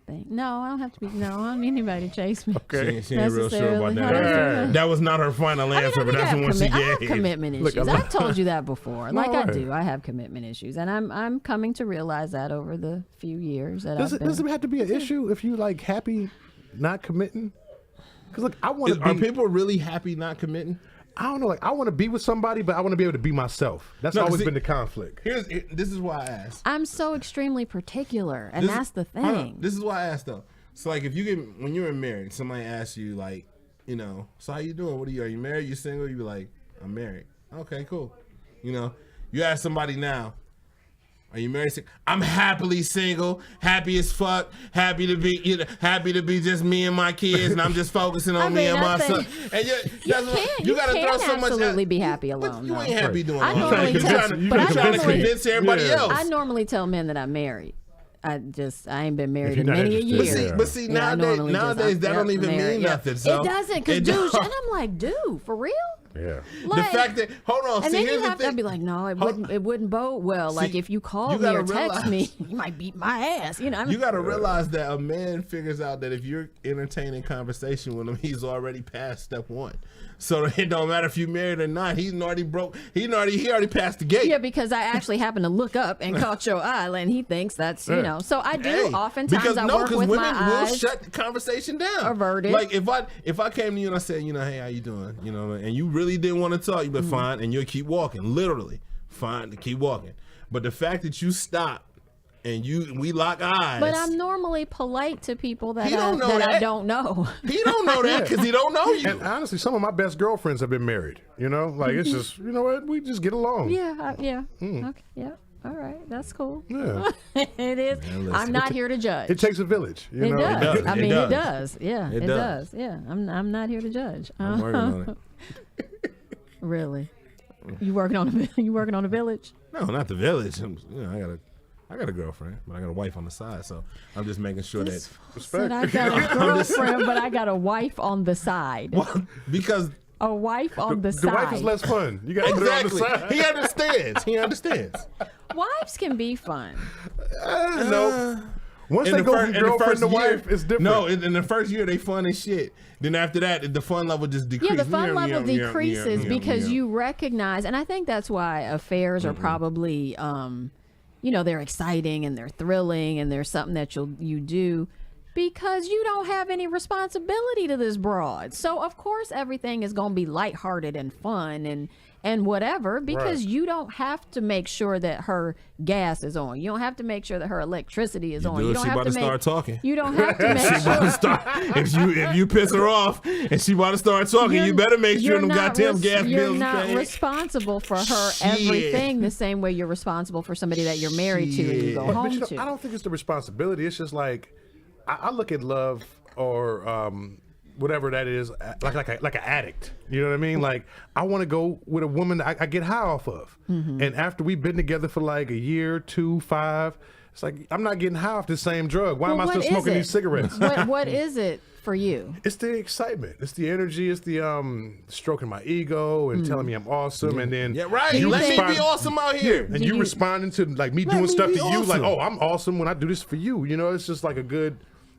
think. No, I don't have to be. No, I don't need anybody to chase me. Okay. She ain't real sure about Necessarily. that. That was not her final answer, but that's the one she I have gave. commitment Look, issues. I'm- I've told you that before. Like I right. do. I have commitment issues, and I'm coming to realize that over the few years that Does I've it been. have to be an issue if you like happy not committing? Because look, I want to Are be. people really happy not committing? I don't know. Like I want to be with somebody, but I want to be able to be myself. That's No, always see- been the conflict. This is why I asked. I'm so extremely particular, and This- that's the hold on. thing. This is why I asked though. So like, if you get when you're married, somebody asks you like, you know, so how you doing? What are you married? You single? You be like, I'm married. Okay, cool. You know, you ask somebody now, are you married? I'm happily single, happy as fuck, happy to be just me and my kids, and I'm just focusing on me and my son. And You can absolutely be happy But alone. you though. ain't happy doing I all normally that. tell- You're but I trying to normally- convince everybody Yeah. else. I normally tell men that I'm married. I ain't been married you're in not many a interested. year. Yeah. But see, Yeah, I nowadays normally just- that I'm don't even married, mean yeah. nothing. So It doesn't, because it dude, don't. and I'm like, dude, for real? Yeah. The Like, fact that hold on, and see, then here's you the have thing. to be like, no, it wouldn't bode well. Like if you you call me gotta or text realize- me, you might beat my ass. You know, I mean, You got to realize that a man figures out that if you're entertaining conversation with him, he's already past step one. So it don't matter if you married or not. He already passed the gate. yeah, because I actually happened to look up and caught your eye, and he thinks that's you know. So I do. Hey, Oftentimes because I work with women my will eyes shut the conversation down. averted. Like if I came to you and I said, you know, hey, how you doing? You know, and you really didn't want to talk, you'd be Mm-hmm. fine, and you'll keep walking. Literally, fine to keep walking. But the fact that you stop and we lock eyes. But I'm normally polite to people that He don't know I that. don't know. He don't know that because he don't know you. And honestly, some of my best girlfriends have been married. You know, like it's just, you know what, we just get along. Yeah, yeah. Okay, yeah. All right, that's cool. Yeah. It is. listen. I'm not here to judge. It takes a village. You It know? does. does. I It mean, does. it does. Yeah, It it does. does. Yeah, I'm not here to judge. I'm working on it. Really? You working on a village? No, not the village. I got a girlfriend, but I got a wife on the side, so I'm just making sure that Said I got a girlfriend, but I got a wife on the side. because A wife on the The side. wife is less fun. You got to put it on the exactly side. he understands. He understands. Wives can be fun. No. Once they go from girlfriend to wife, it's different. No, in the first year they fun as shit. Then after that, the fun level just decreases. Yeah, the fun level decreases because you recognize, and I think that's why affairs are probably, they're exciting and they're thrilling and there's something that you do because you don't have any responsibility to this broad. So of course everything is going to be lighthearted and fun and whatever because Right. you don't have to make sure that her gas is on. You don't have to make sure that her electricity is on. do You if don't she have about to to make, start talking. You don't have to make She about to sure. start, if you piss her off and she about to start talking, you better make sure you're them not goddamn gas You're bills not paid. responsible for her Shit. everything the same way you're responsible for somebody that you're married to and you go Shit. home But you know, to. I don't think it's the responsibility. It's just like I look at love or whatever that is like an addict. You know what I mean? Like I want to go with a woman that I get high off of, Mm-hmm. and after we've been together for like a year, 2, 5, it's like I'm not getting high off the same drug. Why am I Well, still what is smoking it? these cigarettes? What is it for you? It's the excitement. It's the energy. It's the stroking my ego and telling me I'm awesome, and then Yeah, right. you Let me respond- be awesome out here. and Do you you- responding to like me Let doing me stuff be to you, like, awesome. oh, I'm awesome when I do this for you. You know, it's just like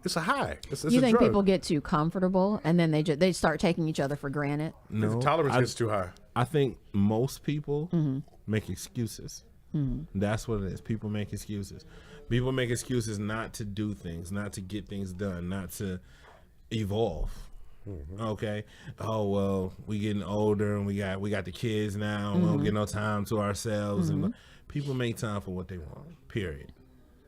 it's a high. It's You a think drug. people get too comfortable and then they start taking each other for granted? No, Tolerance I- gets too high. I think most people Mm-hmm. make excuses. That's what it is. People make excuses. People make excuses not to do things, not to get things done, not to evolve. Okay. Oh well, we getting older and we got the kids now. And we don't get no time to ourselves. And people make time for what they want. Period.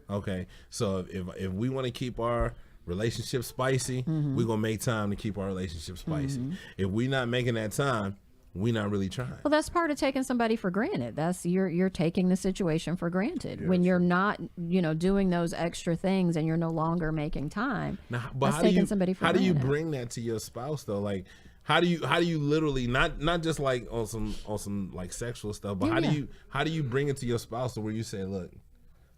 Okay. So if we want to keep our relationship spicy, we're gonna make time to keep our relationship spicy. If we not making that time, we not really trying. Well, that's part of taking somebody for granted. That's you're taking the situation for granted when you're not, doing those extra things and you're no longer making time. Now, but That's how do taking you somebody for how do you granted. bring that to your spouse though? Like How do you literally not just like on some like sexual stuff, but how do you bring it to your spouse to where you say, look,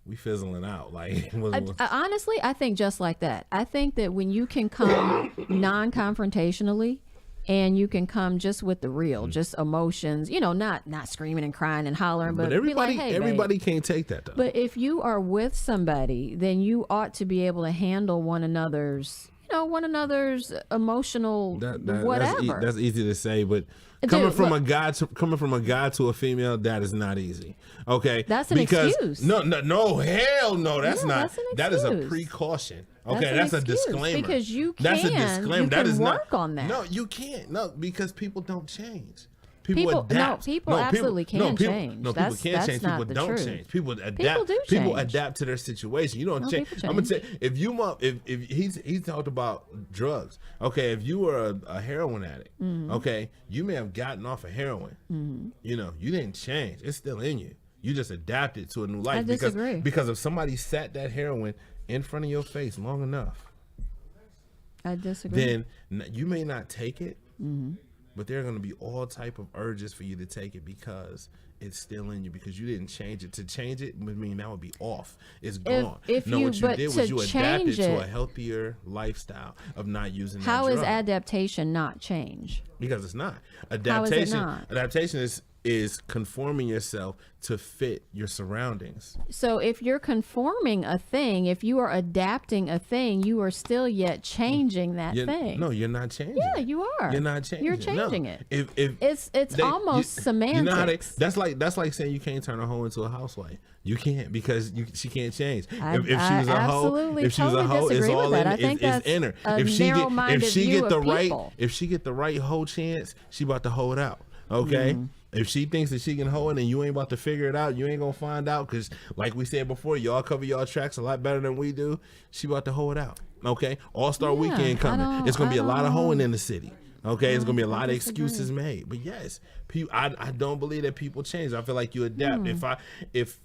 we fizzling out? Like, honestly, I think just like that. I think that when you can come non-confrontationally, and you can come just with the real, just emotions, not screaming and crying and hollering, but everybody, be like, hey, everybody babe. can't take that though. But if you are with somebody, then you ought to be able to handle one another's emotional whatever. That's easy to say, but coming from a guy to a female, that is not easy. Okay, that's an excuse. No, hell no, that's not. That's an excuse. That is a precaution. Okay, that's a disclaimer. Because you can. That's a disclaimer. That is work on that. No, you can't. No, because people don't change. People adapt. People absolutely can change. No, people can change. People don't change. People adapt. People adapt to their situation. You don't change. I'm gonna say if he's talked about drugs. Okay, if you were a heroin addict, okay, you may have gotten off of heroin. You didn't change. It's still in you. You just adapted to a new life. I disagree. Because if somebody sat that heroin in front of your face long enough, I disagree. Then you may not take it. But there are going to be all type of urges for you to take it because it's still in you, because you didn't change it. To change it, I mean, that would be off. It's gone. What you did was you adapted to a healthier lifestyle of not using that drug. How is adaptation not change? Because it's not. How is it not? Adaptation is conforming yourself to fit your surroundings. So if you're conforming a thing, if you are adapting a thing, you are still yet changing that thing. No, you're not changing. Yeah, you are. You're not changing. You're changing it. It's almost semantics. That's like saying you can't turn a hoe into a housewife. You can't, because she can't change. If she was a hoe, it's all in. It's in her. If she get the right hoe chance, she about to hoe it out. Okay. If she thinks that she can hold it and you ain't about to figure it out, you ain't gonna find out, because like we said before, y'all cover y'all tracks a lot better than we do. She about to hold it out. Okay, All-Star Weekend coming. It's gonna be a lot of hoeing in the city. Okay, it's gonna be a lot of excuses made. But yes, I don't believe that people change. I feel like you adapt. Let's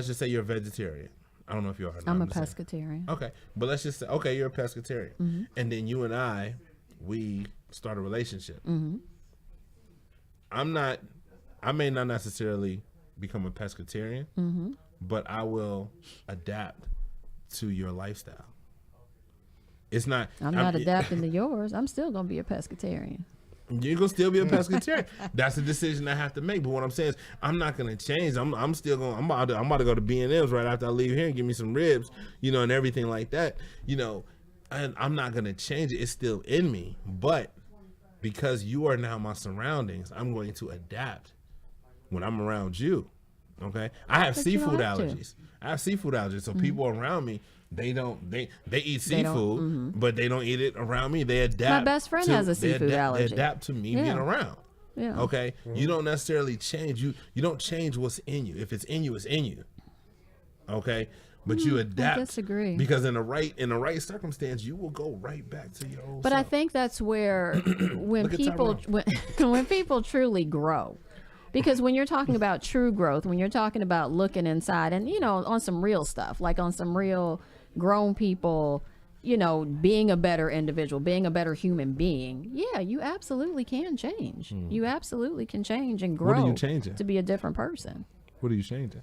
just say you're a vegetarian. I don't know if you are. I'm a pescatarian. Okay, but let's just say, okay, you're a pescatarian, and then you and we start a relationship. I may not necessarily become a pescatarian, but I will adapt to your lifestyle. I'm not adapting to yours. I'm still gonna be a pescatarian. You're gonna still be a pescatarian. That's a decision I have to make. But what I'm saying is, I'm not gonna change. I'm still going. I'm about to go to B&M's right after I leave here and give me some ribs, and everything like that. And I'm not gonna change it. It's still in me, but because you are now my surroundings, I'm going to adapt when I'm around you. Okay, I have seafood allergies. So people around me, they eat seafood, but they don't eat it around me. They adapt. My best friend has a seafood allergy. They adapt to me being around. Yeah. Okay, you don't necessarily change. You don't change what's in you. If it's in you, it's in you. Okay. But you adapt. I disagree. Because in the right circumstance, you will go right back to your old self. I think that's where when people truly grow. Because when you're talking about true growth, when you're talking about looking inside and, on some real stuff, like on some real grown people, being a better individual, being a better human being, you absolutely can change. You absolutely can change and grow. What are you changing? To be a different person. What are you changing?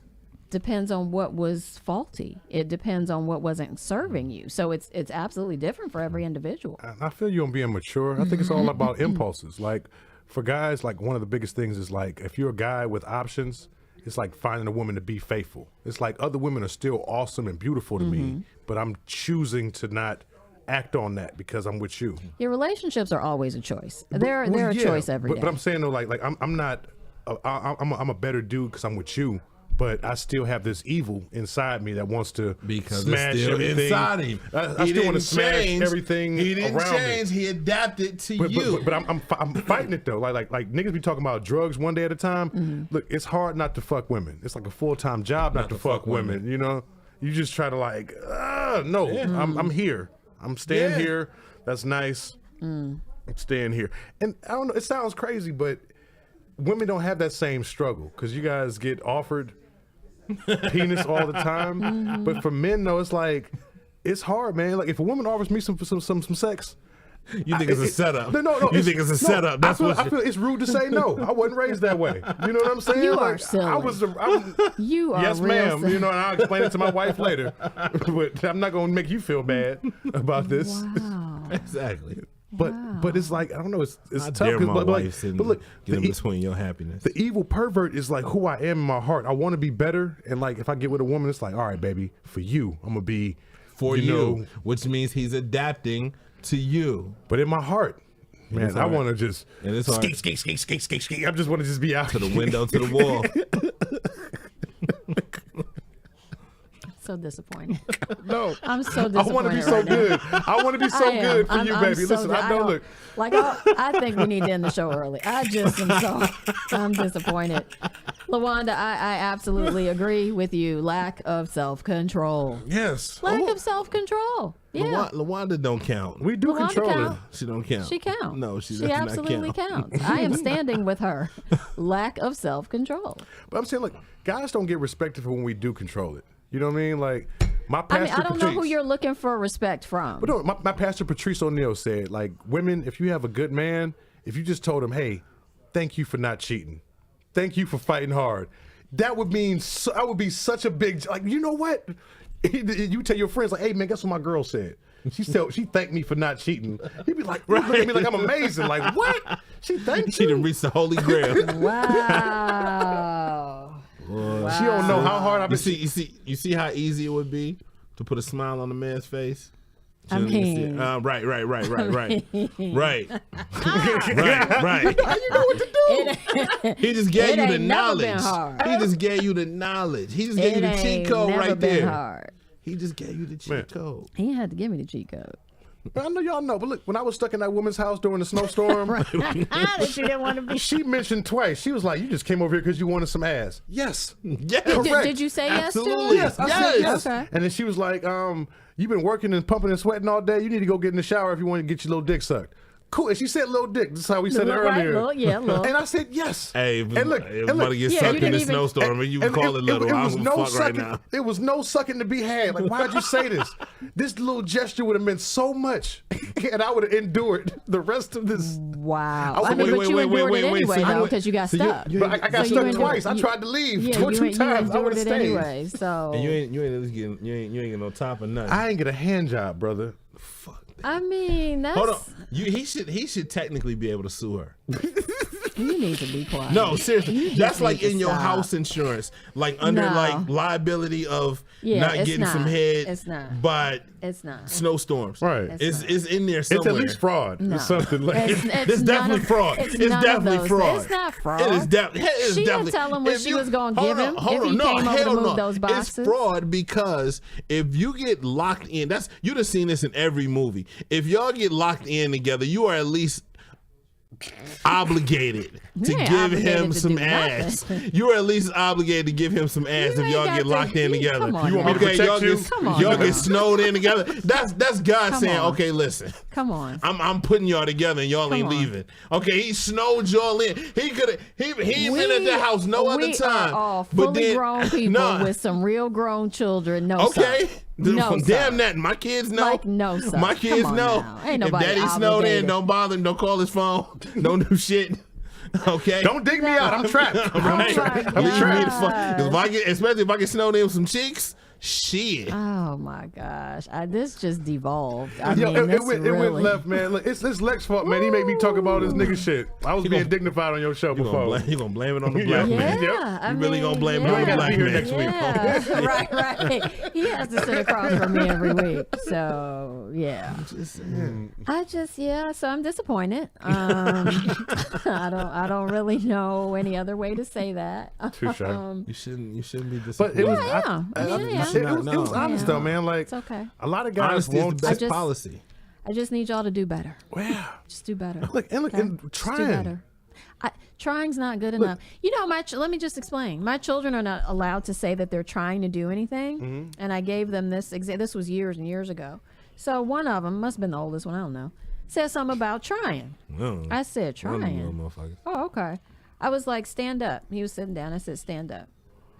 Depends on what was faulty. It depends on what wasn't serving you. So it's absolutely different for every individual. I feel you on being mature. I think it's all about impulses. Like for guys, like one of the biggest things is like if you're a guy with options, it's like finding a woman to be faithful. It's like other women are still awesome and beautiful to me, but I'm choosing to not act on that because I'm with you. Your relationships are always a choice. They're a choice every day. But I'm saying though, like I'm not. I'm a better dude because I'm with you. But I still have this evil inside me that wants to smash it's still everything. Inside him. I still want to smash everything around me. He didn't change. He adapted to you. But I'm fighting it though. Like niggas be talking about drugs one day at a time. Look, it's hard not to fuck women. It's like a full-time job not to fuck women. You just try to no. Yeah. I'm here. I'm staying here. That's nice. I'm staying here. And I don't know. It sounds crazy, but women don't have that same struggle because you guys get offered penis all the time. But for men though, it's like it's hard, man. Like if a woman offers me some sex, You think it's a setup? No. You think it's a setup? That's I feel it's rude to say no. I wasn't raised that way. You know what I'm saying? You are silly. You are yes, real ma'am. silly. You know, and I'll explain it to my wife later. But I'm not gonna make you feel bad about this. Wow. Exactly. But it's like, I don't know. It's I tough. dare my But wife look, get in the, between your happiness. the evil pervert is like who I am in my heart. I want to be better, and like if I get with a woman, it's like, all right, baby, for you, I'm gonna be For you you, know, which means he's adapting to you. but in my heart, man, it's I hard. want to just And it's hard. skate. I just want to just be out To the window, to the wall. So disappointed. No, I'm so I disappointed. want to be so right now. good. I want to be so I am. good for I'm- you, I'm baby. so Listen, good. I don't look. Like I think we need to end the show early. I just am I'm disappointed. LaWanda, I absolutely agree with you. Lack of self-control. Yes, Lack of self-control. Yeah. LaWanda don't count. we do LaWanda control count. it. She don't count. She counts. No, she she does not absolutely count. counts. I am standing with her. Lack of self-control. But I'm saying, like, guys don't get respected for when we do control it. You know what I mean? Like, my I pastor mean, I don't know who Patrice- you're looking for respect from. But no, my pastor Patrice O'Neal said, like, women, if you have a good man, if you just told him, hey, thank you for not cheating, thank you for fighting hard, that would mean I would be such a big, like, you know what? You tell your friends, like, hey man, guess what my girl said? She thanked me for not cheating. He'd be like, look at me like I'm amazing. Like, what? She thanked She you? done reached the holy grail. Wow. She don't know how hard I've been. You see how easy it would be to put a smile on a man's face. She I don't even see it. mean- Right. Right. Right. How you know what to do? He just gave It you the ain't never knowledge. been hard. He just gave you the knowledge. He just gave It you the cheat ain't code never right been there. hard. He just gave you the cheat Man. code. He had to give me the cheat code. I know y'all know, but look, when I was stuck in that woman's house during the snowstorm, That you didn't want to be. she mentioned twice. She was like, "You just came over here because you wanted some ass." Yes. Yes. Correct. Did you say yes to Absolutely. it? Yes, I said yes. Okay. And then she was like, you've been working and pumping and sweating all day. You need to go get in the shower if you want to get your little dick sucked. Cool. And she said little dick. This is how we said it Little, right, earlier. little, yeah, little. And I you yes. Hey, and look, everybody gets Yeah, sucked you in didn't this even- snowstorm, and you can and call it little. I was don't no fuck right sucking. now. It was no sucking to be had. Like, why'd you say this? This little gesture would have meant so much, and I would have endured the rest of this. Wow. I I mean, wait, but you wait, endured wait, it wait. anyway, So you though, went- because you got so you- stuck. you- But I got So you stuck endured- twice. I you- tried to leave Yeah, two you times. I would endured have it stayed. anyway. So And you ain't at least getting you ain't getting no top or nothing. I ain't get a hand job, brother. Fuck. I mean, that's Hold on. He should technically be able to sue her. you need to be quiet. No, seriously. You just That's need like to in your stop. house insurance, like under No. like liability of Yeah, not it's getting some not. head. It's not. But It's not. snowstorms. Right. It's It's in there somewhere. It's at least fraud. No. It's something like. It's It's none definitely of- fraud. It's It's none of definitely those. fraud. It's not fraud. It is definitely. She didn't tell him what she was gonna give him if he came over to hell move no. those boxes. It's fraud because if you get locked in, you'd have seen this in every movie. If y'all get locked in together, you are at least obligated to You ain't give obligated him to some do ass. nothing. You are at least obligated to give him some ass You if ain't y'all got get to- locked in together. come on You want me to now. Okay, protect y'all you? get, Come on y'all now. get snowed in together. That's God Come saying, on. okay, listen. Come on. I'm putting y'all together and y'all ain't on. leaving. Okay, he snowed y'all in. He could have he ain't been at the house no other we time. are all but fully then, grown people nah, with some real grown children. No, okay. sir. No, Damn sir. that. My kids know. Like, no, sir. My kids Come on know. now. Ain't If nobody daddy snowed in, obligated. don't bother him. Don't call his phone. Don't do shit. Okay. Don't dig me out. I'm trapped. Right. I'm my Leave me the God. fuck. 'Cause if I get, especially if I get snowed in with some cheeks, shit. Oh my gosh! this just devolved. I Yo, mean, it went really. left, man. Look, it's Lex's fault, man. He made me talk about this nigga shit. I was being dignified on your show You before. gonna blame it on the Yeah. black Yeah, man. Yep. I You really mean, gonna blame it yeah. on the gotta black be here man. next week. Yeah, right. He has to sit across from me every week. So yeah, So I'm disappointed. I don't really know any other way to say that. Touche. You shouldn't be But disappointed. it was, Yeah, I am. I mean, yeah. it was honest though, man. Like It's okay. a lot of guys Honesty is the won't. best just- policy. I just need y'all to do better. Wow. Just do better. Look, and Just do trying. better. Trying's not good enough. You know, let me just explain. My children are not allowed to say that they're trying to do anything. Mm-hmm. And I gave them this This was years and years ago. So one of them, must have been the oldest one, I don't know, said something about trying. I said, One of them little trying. motherfuckers. Oh, okay. I was like, stand up. He was sitting down. I said, stand up.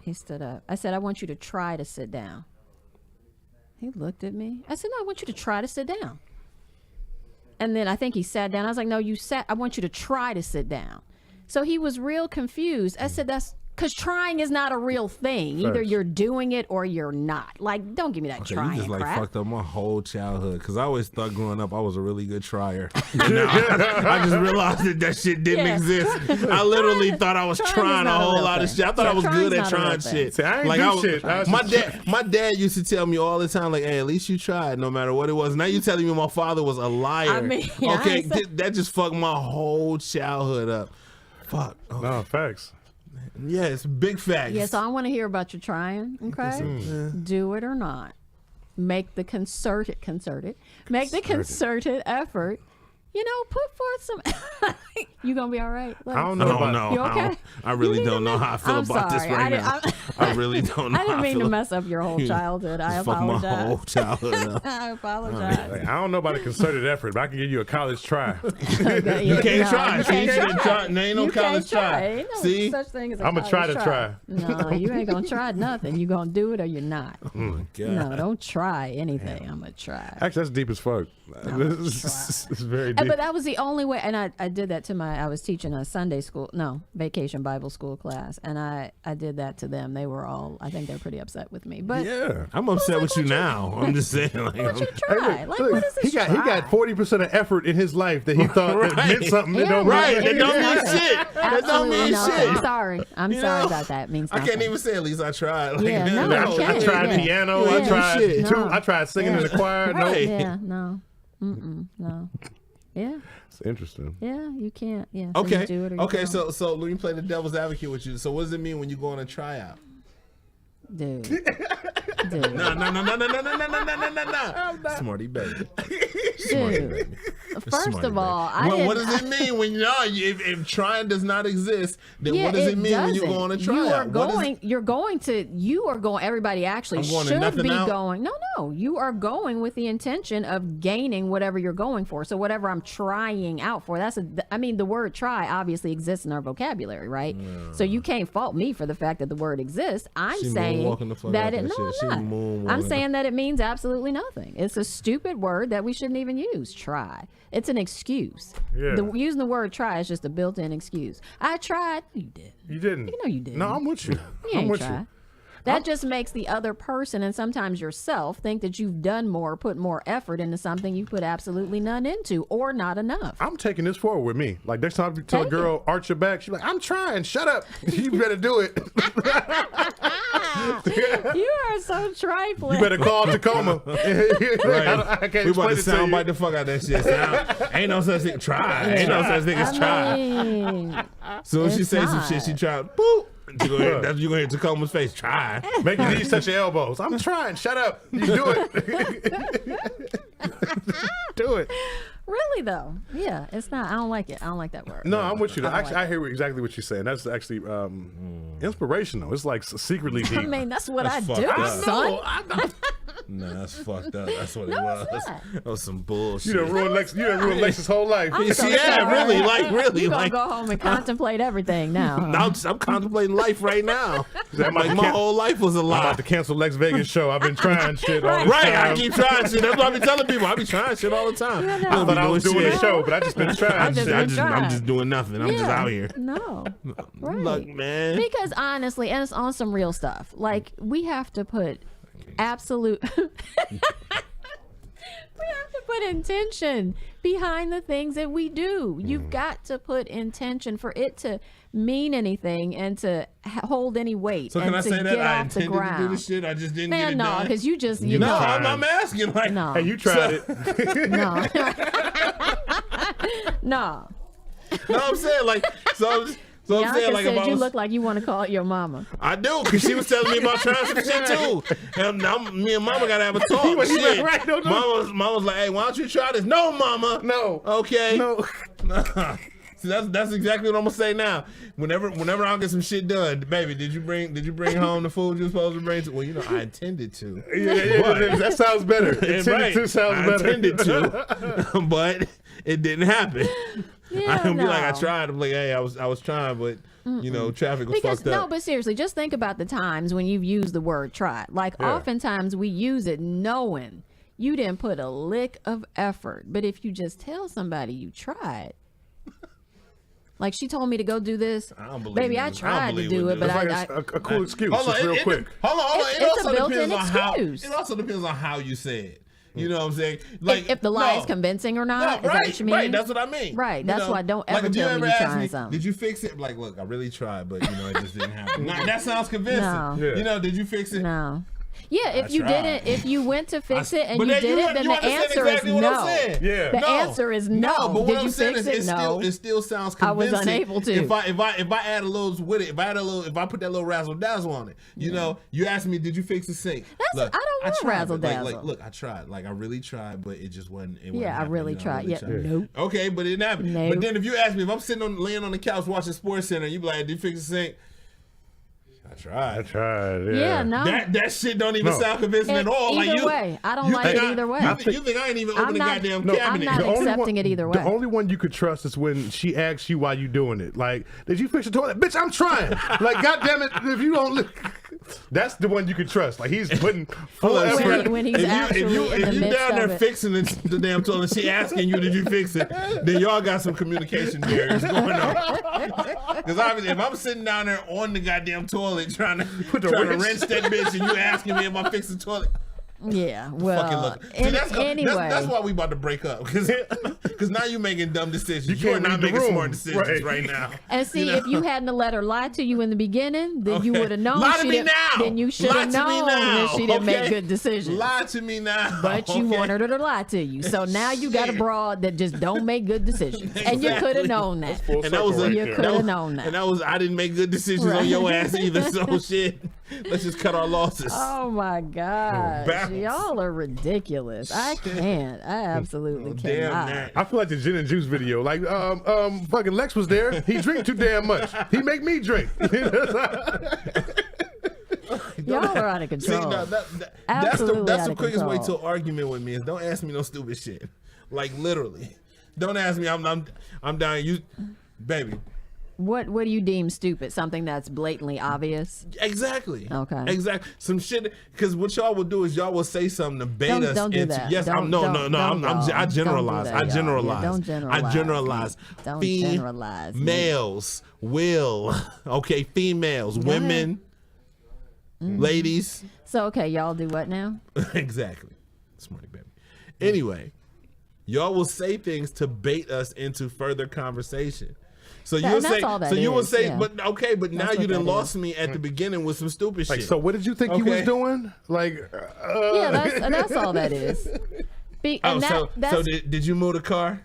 He stood up. I said, I want you to try to sit down. He looked at me. I said, no, I want you to try to sit down. And then I think he sat down. I was like, no, I want you to try to sit down. So he was real confused. I said, that's because trying is not a real thing. Either you're doing it or you're not. Like, don't give me that trying You just like crap. fucked up my whole childhood because I always thought growing up I was a really good trier. And now I just realized that shit didn't exist. I literally thought I was trying a whole lot of shit. I thought I was good at trying shit. See, I ain't like do shit. My dad used to tell me all the time, like, hey, at least you tried, no matter what it was. Now you telling me my father was a liar. I mean, okay, that just fucked my whole childhood up. Fuck. Oh. No, facts. Yes, big facts. Yeah, so I want to hear about your trying, okay? Do it or not. Make the concerted effort. You know, put forth some. You gonna be all right? I don't know. You okay? I really don't know how I feel about this right now. I really don't know. I didn't mean to mess up your whole childhood. I apologize. Fuck my whole childhood up. I apologize. I don't know about a concerted effort, but I can give you a college try. Okay, You can't try. You can't try. There ain't no You college can't try. Ain't no See? such thing as a I'm gonna try to try. No, you ain't gonna try nothing. You gonna do it or you're not. Oh my God. No, don't try anything. I'm gonna try. Actually, that's deep as fuck. It's very deep. But that was the only way, and I did that to I was teaching a Sunday school, vacation Bible school class, and I did that to them. They were all, I think they're pretty upset with me. But yeah, I'm upset with you now. I'm just saying, like, what you try? Like, what is this he got 40% of effort in his life that he thought that meant something. Yeah, It don't right? mean It don't mean shit. That don't mean no, shit. I'm sorry. I'm You sorry know? about that. It means I nothing. can't even say at least I tried. Like, Yeah, no, no, you I can't. tried Yeah. piano. Yeah. No. I tried singing in the choir. Right. No, Yeah, no. No. Yeah. it's interesting. Yeah, you can't. Yeah. So Okay. you do it or you Okay. don't. So let me play the devil's advocate with you. So what does it mean when you go on a tryout? Dude. No. Smarty baby. Dude. First Smarty of all, baby. What does it mean when if trying does not exist? Then what does it mean when you go on a tryout? Everybody actually I'm going to should nothing be out? going. No, you are going with the intention of gaining whatever you're going for. So whatever I'm trying out for, the word try obviously exists in our vocabulary, right? So you can't fault me for the fact that the word exists. I'm She saying moonwalking the fuck that out it, that no, shit. She I'm not. moonwalking. I'm saying that it means absolutely nothing. It's a stupid word that we shouldn't even use. Try. It's an excuse. Yeah. Using the word try is just a built-in excuse. I tried. You did. You didn't. You know you didn't. No, I'm with you. You I'm ain't with try. you. That just makes the other person and sometimes yourself think that you've done more, put more effort into something you put absolutely none into or not enough. I'm taking this forward with me. Like next time you tell a Take girl arch your back, she's like, "I'm trying. Shut up. You better do it. You are so trifling. You better call Tacoma." I can't We about explain to it to sound you. bite the fuck out that shit. Ain't no such thing. Try. Ain't no such thing as try. mean, Soon as she it's say some not. shit, she tried. Boop. That's what you're gonna hear Tacoma's face. Try. Make your knees touch your elbows. I'm trying. Shut up. You do it. Do it. Really though, yeah, it's not. I don't like it. I don't like that word. No, I'm with you. I don't Actually, like I hear exactly what you're saying. That's actually inspirational. It's like secretly deep. I mean, that's what I fucked do, up. son. Nah, that's fucked up. That's what it No, was. it's not. That was some bullshit. You done ruined Lex's whole life. I'm so Yeah, sorry. really, You gonna like. go home and contemplate everything now? Huh? I'm contemplating life right now. I'm Like my whole life was a I'm lie. about to cancel Lex Vegas show. I've been trying shit all the Right, I time. keep trying shit. That's what I be telling people. I be trying shit all the time. Yeah, no. I thought I was doing shit. a show, but I just been trying I just shit. been trying. I'm just doing nothing. I'm just Yeah. out here. No, right? Look, man. Because honestly, and it's on some real stuff. Like we have to put absolute. We have to put intention behind the things that we do. You've got to put intention for it to mean anything and to hold any weight. So and can I to say that get I off the intended to do ground. this shit? I just didn't get Man, it no, done. because you just You No, know. I'm asking. Like, No. Hey, you tried it. No. No. no, I'm saying like, so I'm Bianca saying like, said if I you was, look like you want to call your mama. I do, because she was telling me about trying some shit too. And now me and Mama gotta have a talk. was like, Shit. right, no. Mama's like, hey, why don't you try this? No, Mama. No. Okay. No. See, that's exactly what I'm gonna say now. Whenever I get some shit done, baby, did you bring home the food you were supposed to bring? Well, you know, I intended to. Yeah, that sounds better. Intended Right. to sounds I better. intended to, but it didn't happen. Yeah, I can be like, I no. tried. I'm like, hey, I was trying, but you know, traffic was Because fucked up. no, but seriously, just think about the times when you've used the word try. Like Yeah. oftentimes we use it knowing you didn't put a lick of effort. But if you just tell somebody you tried, like she told me to go do this, I don't believe baby, you. I I don't tried to believe do you. it, but It's like a cool excuse, just real quick. Hold on. It's It also a built-in depends on how. excuse. It also depends on how you say it. You know what I'm saying? Like if the lie is convincing or not, is that what you mean? Right, that's what I mean. Right, You that's know, why don't like ever if you tell me ever you're ask trying me, something. did you fix it? Like, look, I really tried, but you know, it just didn't happen. Nah, that sounds convincing. No. Yeah. You know, did you fix it? No. Yeah, if you tried. didn't, if you went to fix it and But you then did it, then the understand answer exactly is what I'm no. saying. Yeah. The answer is no. but what Did I'm you saying fix is it? No. it still sounds I was convincing. unable to. If I add a little with it, if I put that little razzle dazzle on it, you know, you asked me, did you fix the sink? I don't want tried, razzle but, dazzle. look, I tried. Like I really tried, but it just wasn't. Yeah, I really tried. Yeah, nope. Okay, but it didn't happen. Nope. But then if you ask me if I'm laying on the couch watching Sports Center, you be like, did you fix the sink? I tried. Yeah, no. That shit don't even sound convincing at all. Either Like way, I don't like it either way. You think I ain't even open the goddamn I'm cabinet? not accepting it either way. The only one you could trust is when she asks you why you doing it. Like, did you fix the toilet? Bitch, I'm trying. Like, goddamn it, if you don't look, that's the one you could trust. Like, he's putting full effort. When he's actually in the midst down there of it. fixing the damn toilet, she asking you, did you fix it? Then y'all got some communication barriers going on. Because obviously, if I'm sitting down there on the goddamn toilet trying to wrench that bitch, and you asking me if I fix the toilet. Yeah, well, That's why we about to break up, because now you making dumb decisions. You are not making smart decisions right now. And see, if you hadn't let her lie to you in the beginning, then you would have known. Lie to me now. Then you should have known that she didn't make good decisions. Lie to me now. But you wanted her to lie to you, so now you got a broad that just don't make good decisions, and you could have known that. And that was you could have known that. And that was I didn't make good decisions on your ass either. So shit. Let's just cut our losses. Oh my gosh, y'all are ridiculous. I can't. I absolutely cannot. I feel like the gin and juice video. Like, fucking Lex was there. He drink too damn much. He make me drink. Y'all are out of control. See, no, that's the quickest way to an argument with me is don't ask me no stupid shit. Like literally, don't ask me. I'm down. You, baby. What do you deem stupid? Something that's blatantly obvious? Exactly. Okay. Exactly. Some shit, because what y'all will do is y'all will say something to bait us don't do into. that. Yes, I generalize. I generalize. Don't generalize. I generalize. Don't generalize. Males will. Okay, females, women, ladies. So okay, y'all do what now? Exactly. Smarty baby. Anyway, y'all will say things to bait us into further conversation. So you'll say, but okay, but now you done lost me at the beginning with some stupid shit. So what did you think you was doing? Like, yeah, that's all that is. Did you move the car?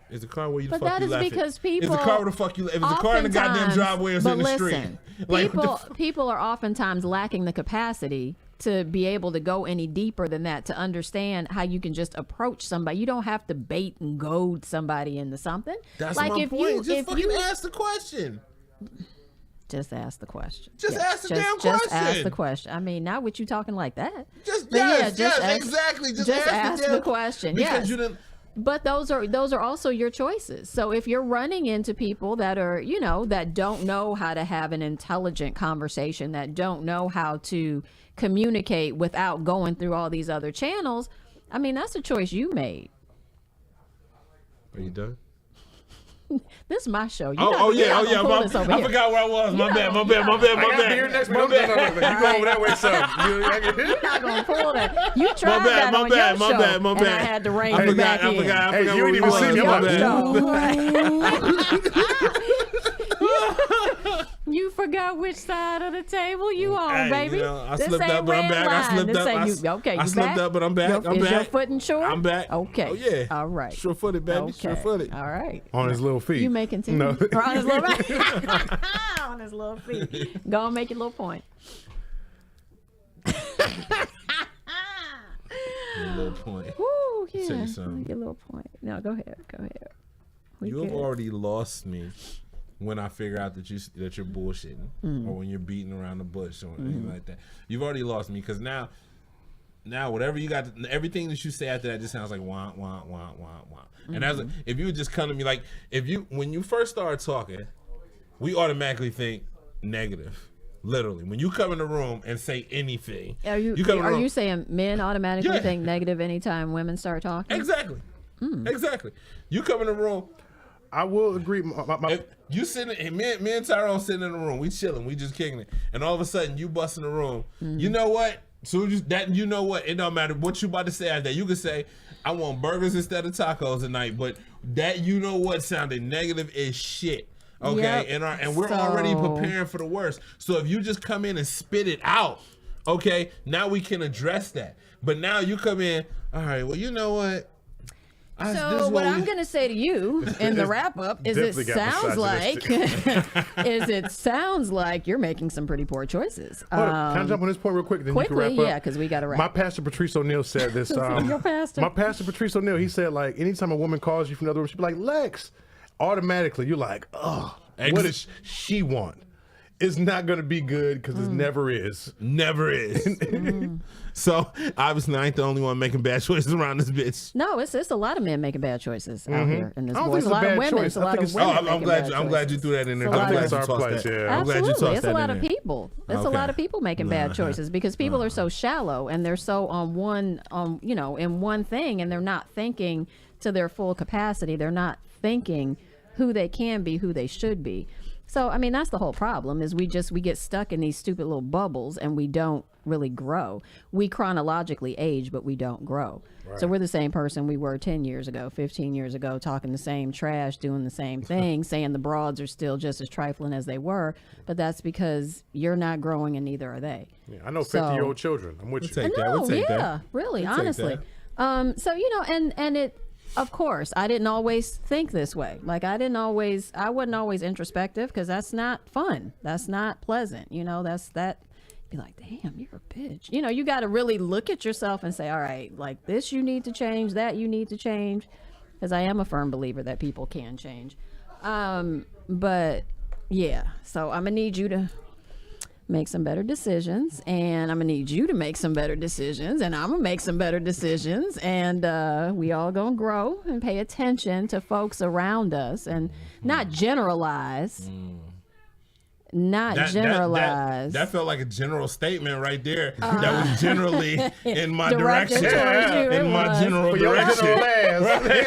Is the car where you the fuck you left it? But that is because people. Is the car where the fuck you left? If the car in the goddamn driveway is in the street. Like, people are oftentimes lacking the capacity to be able to go any deeper than that, to understand how you can just approach somebody. You don't have to bait and goad somebody into something. That's like my point. Just fucking ask the question. Just ask the question. Just ask the damn question. Just ask the question. I mean, not with you talking like that. Exactly. Just ask the question. Because you didn't. But those are also your choices. So if you're running into people that are, that don't know how to have an intelligent conversation, that don't know how to communicate without going through all these other channels, I mean, that's a choice you made. Are you done? This is my show. I forgot where I was. My bad. You go over that way, son. You're not gonna pull that. You tried that on your show, and I had to rein you back in. I forgot. Hey, you didn't even see me. You forgot which side of the table you on, baby. I slipped up, but I'm back. I slipped up, but I'm back. Is your footing short? I'm back. Okay. Oh yeah. All right. Sure-footed, baby. Okay. Sure-footed. All right. On his little feet. You may continue. No. On his little on his little feet. Go and make your little point. Little point. Woo, yeah. Tell you something. Make your little point. No, go ahead. You have already lost me when I figure out that you're bullshitting, or when you're beating around the bush or anything like that. You've already lost me, because now whatever you got, everything that you say after that just sounds like wah wah wah wah wah. And if you would just come to me, like when you first started talking, we automatically think negative. Literally, when you come in the room and say anything, Are you come in the are room- you saying men automatically Yeah. think negative anytime women start talking? Exactly. Exactly. You come in the room, I will agree. if you sitting, and me and Tyrone sitting in the room, we chilling, we just kicking it, and all of a sudden you bust in the room. You know what? So you know what? It don't matter what you about to say after that. You can say, "I want burgers instead of tacos tonight," but that you know what sounded negative as shit. Okay, Yep. and we're already So- preparing for the worst. So if you just come in and spit it out, okay, now we can address that. But now you come in, all right. Well, you know what? This So is what we- I'm going to say to you in the wrap up is Definitely it sounds like you're making some pretty poor choices. Hold on, can I jump on this point real quick? Then you Quickly, can wrap up. yeah, because we got to wrap. My pastor Patrice O'Neal said this. Your pastor. My pastor Patrice O'Neal, he said like anytime a woman calls you from another room, she'd be like, Lex. Automatically, you're like, oh, what does she want? It's not gonna be good because it never is. Never is. So obviously I ain't the only one making bad choices around this bitch. No, it's a lot of men making bad choices out here in this I don't war. think It's a it's a lot of bad women. choice. It's a I lot think of it's- women. I'm making glad bad I'm glad you choices. threw that in there. It's a lot I'm glad of- you Our tossed place, that. yeah. I'm glad you Absolutely, tossed it's that a lot in of there. people. It's a Okay. lot of people making bad choices because people are so shallow and they're so on one, in one thing, and they're not thinking to their full capacity. They're not thinking who they can be, who they should be. So I mean, that's the whole problem. Is we get stuck in these stupid little bubbles and we don't really grow. We chronologically age, but we don't grow. So we're the same person we were 10 years ago, 15 years ago, talking the same trash, doing the same thing, saying the broads are still just as trifling as they were. But that's because you're not growing and neither are they. Yeah, I know So- 50-year-old children. I'm with you. take that. No, We'll take yeah, that. really, We'll take honestly. So and it, of course, I didn't always think this way. Like I wasn't always introspective because that's not fun. That's not pleasant. Be like, damn, you're a bitch. You got to really look at yourself and say, all right, like this you need to change, that you need to change, because I am a firm believer that people can change. But yeah, so I'm gonna need you to make some better decisions, and I'm gonna need you to make some better decisions, and I'm gonna make some better decisions, and we all gonna grow and pay attention to folks around us and not generalize. That felt like a general statement right there. That was generally in my Directed direction. towards you, it In my was. general For your direction.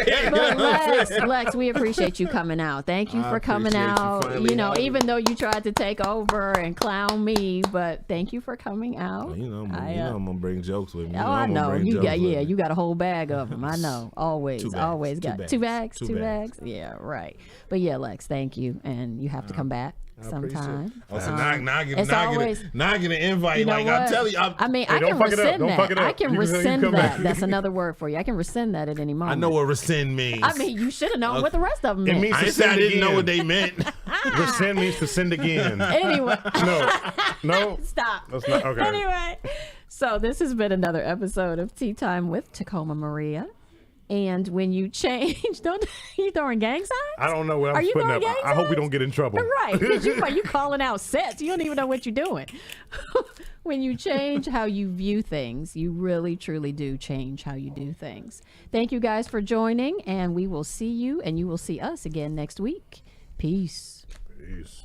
general ass. But Lex, we appreciate you coming out. Thank you I for coming appreciate you out. finally having Even though you tried to take over and clown me, but thank you for coming out. I'm gonna bring jokes with me. Oh, I know. You got you you got a whole bag of them. I know. Always, Two bags, always two got bags, two bags, two two bags. bags. Yeah, right. But yeah, Lex, thank you, and you have to come back sometime. Oh, so now I get it's always- an invite. You know Like what? I'm telling you, I mean, Hey, I don't can fuck it up. rescind Don't fuck it that. up. I can You can rescind come that. back. That's another word for you. I can rescind that at any moment. I know what rescind means. I mean, you should have known what the rest of them It meant. means I to ain't say I send didn't know again. what they meant. Rescind means to send again. Anyway. No. Stop. That's not okay. Anyway, so this has been another episode of Tea Time with Tacoma Maria. And when you change, don't you throwing gang signs? I don't know what Are I'm you putting throwing up. gang I hope we signs? don't get in trouble. Right. 'Cause you calling out sets. You don't even know what you're doing. When you change how you view things, you really, truly do change how you do things. Thank you guys for joining, and we will see you and you will see us again next week. Peace. Peace.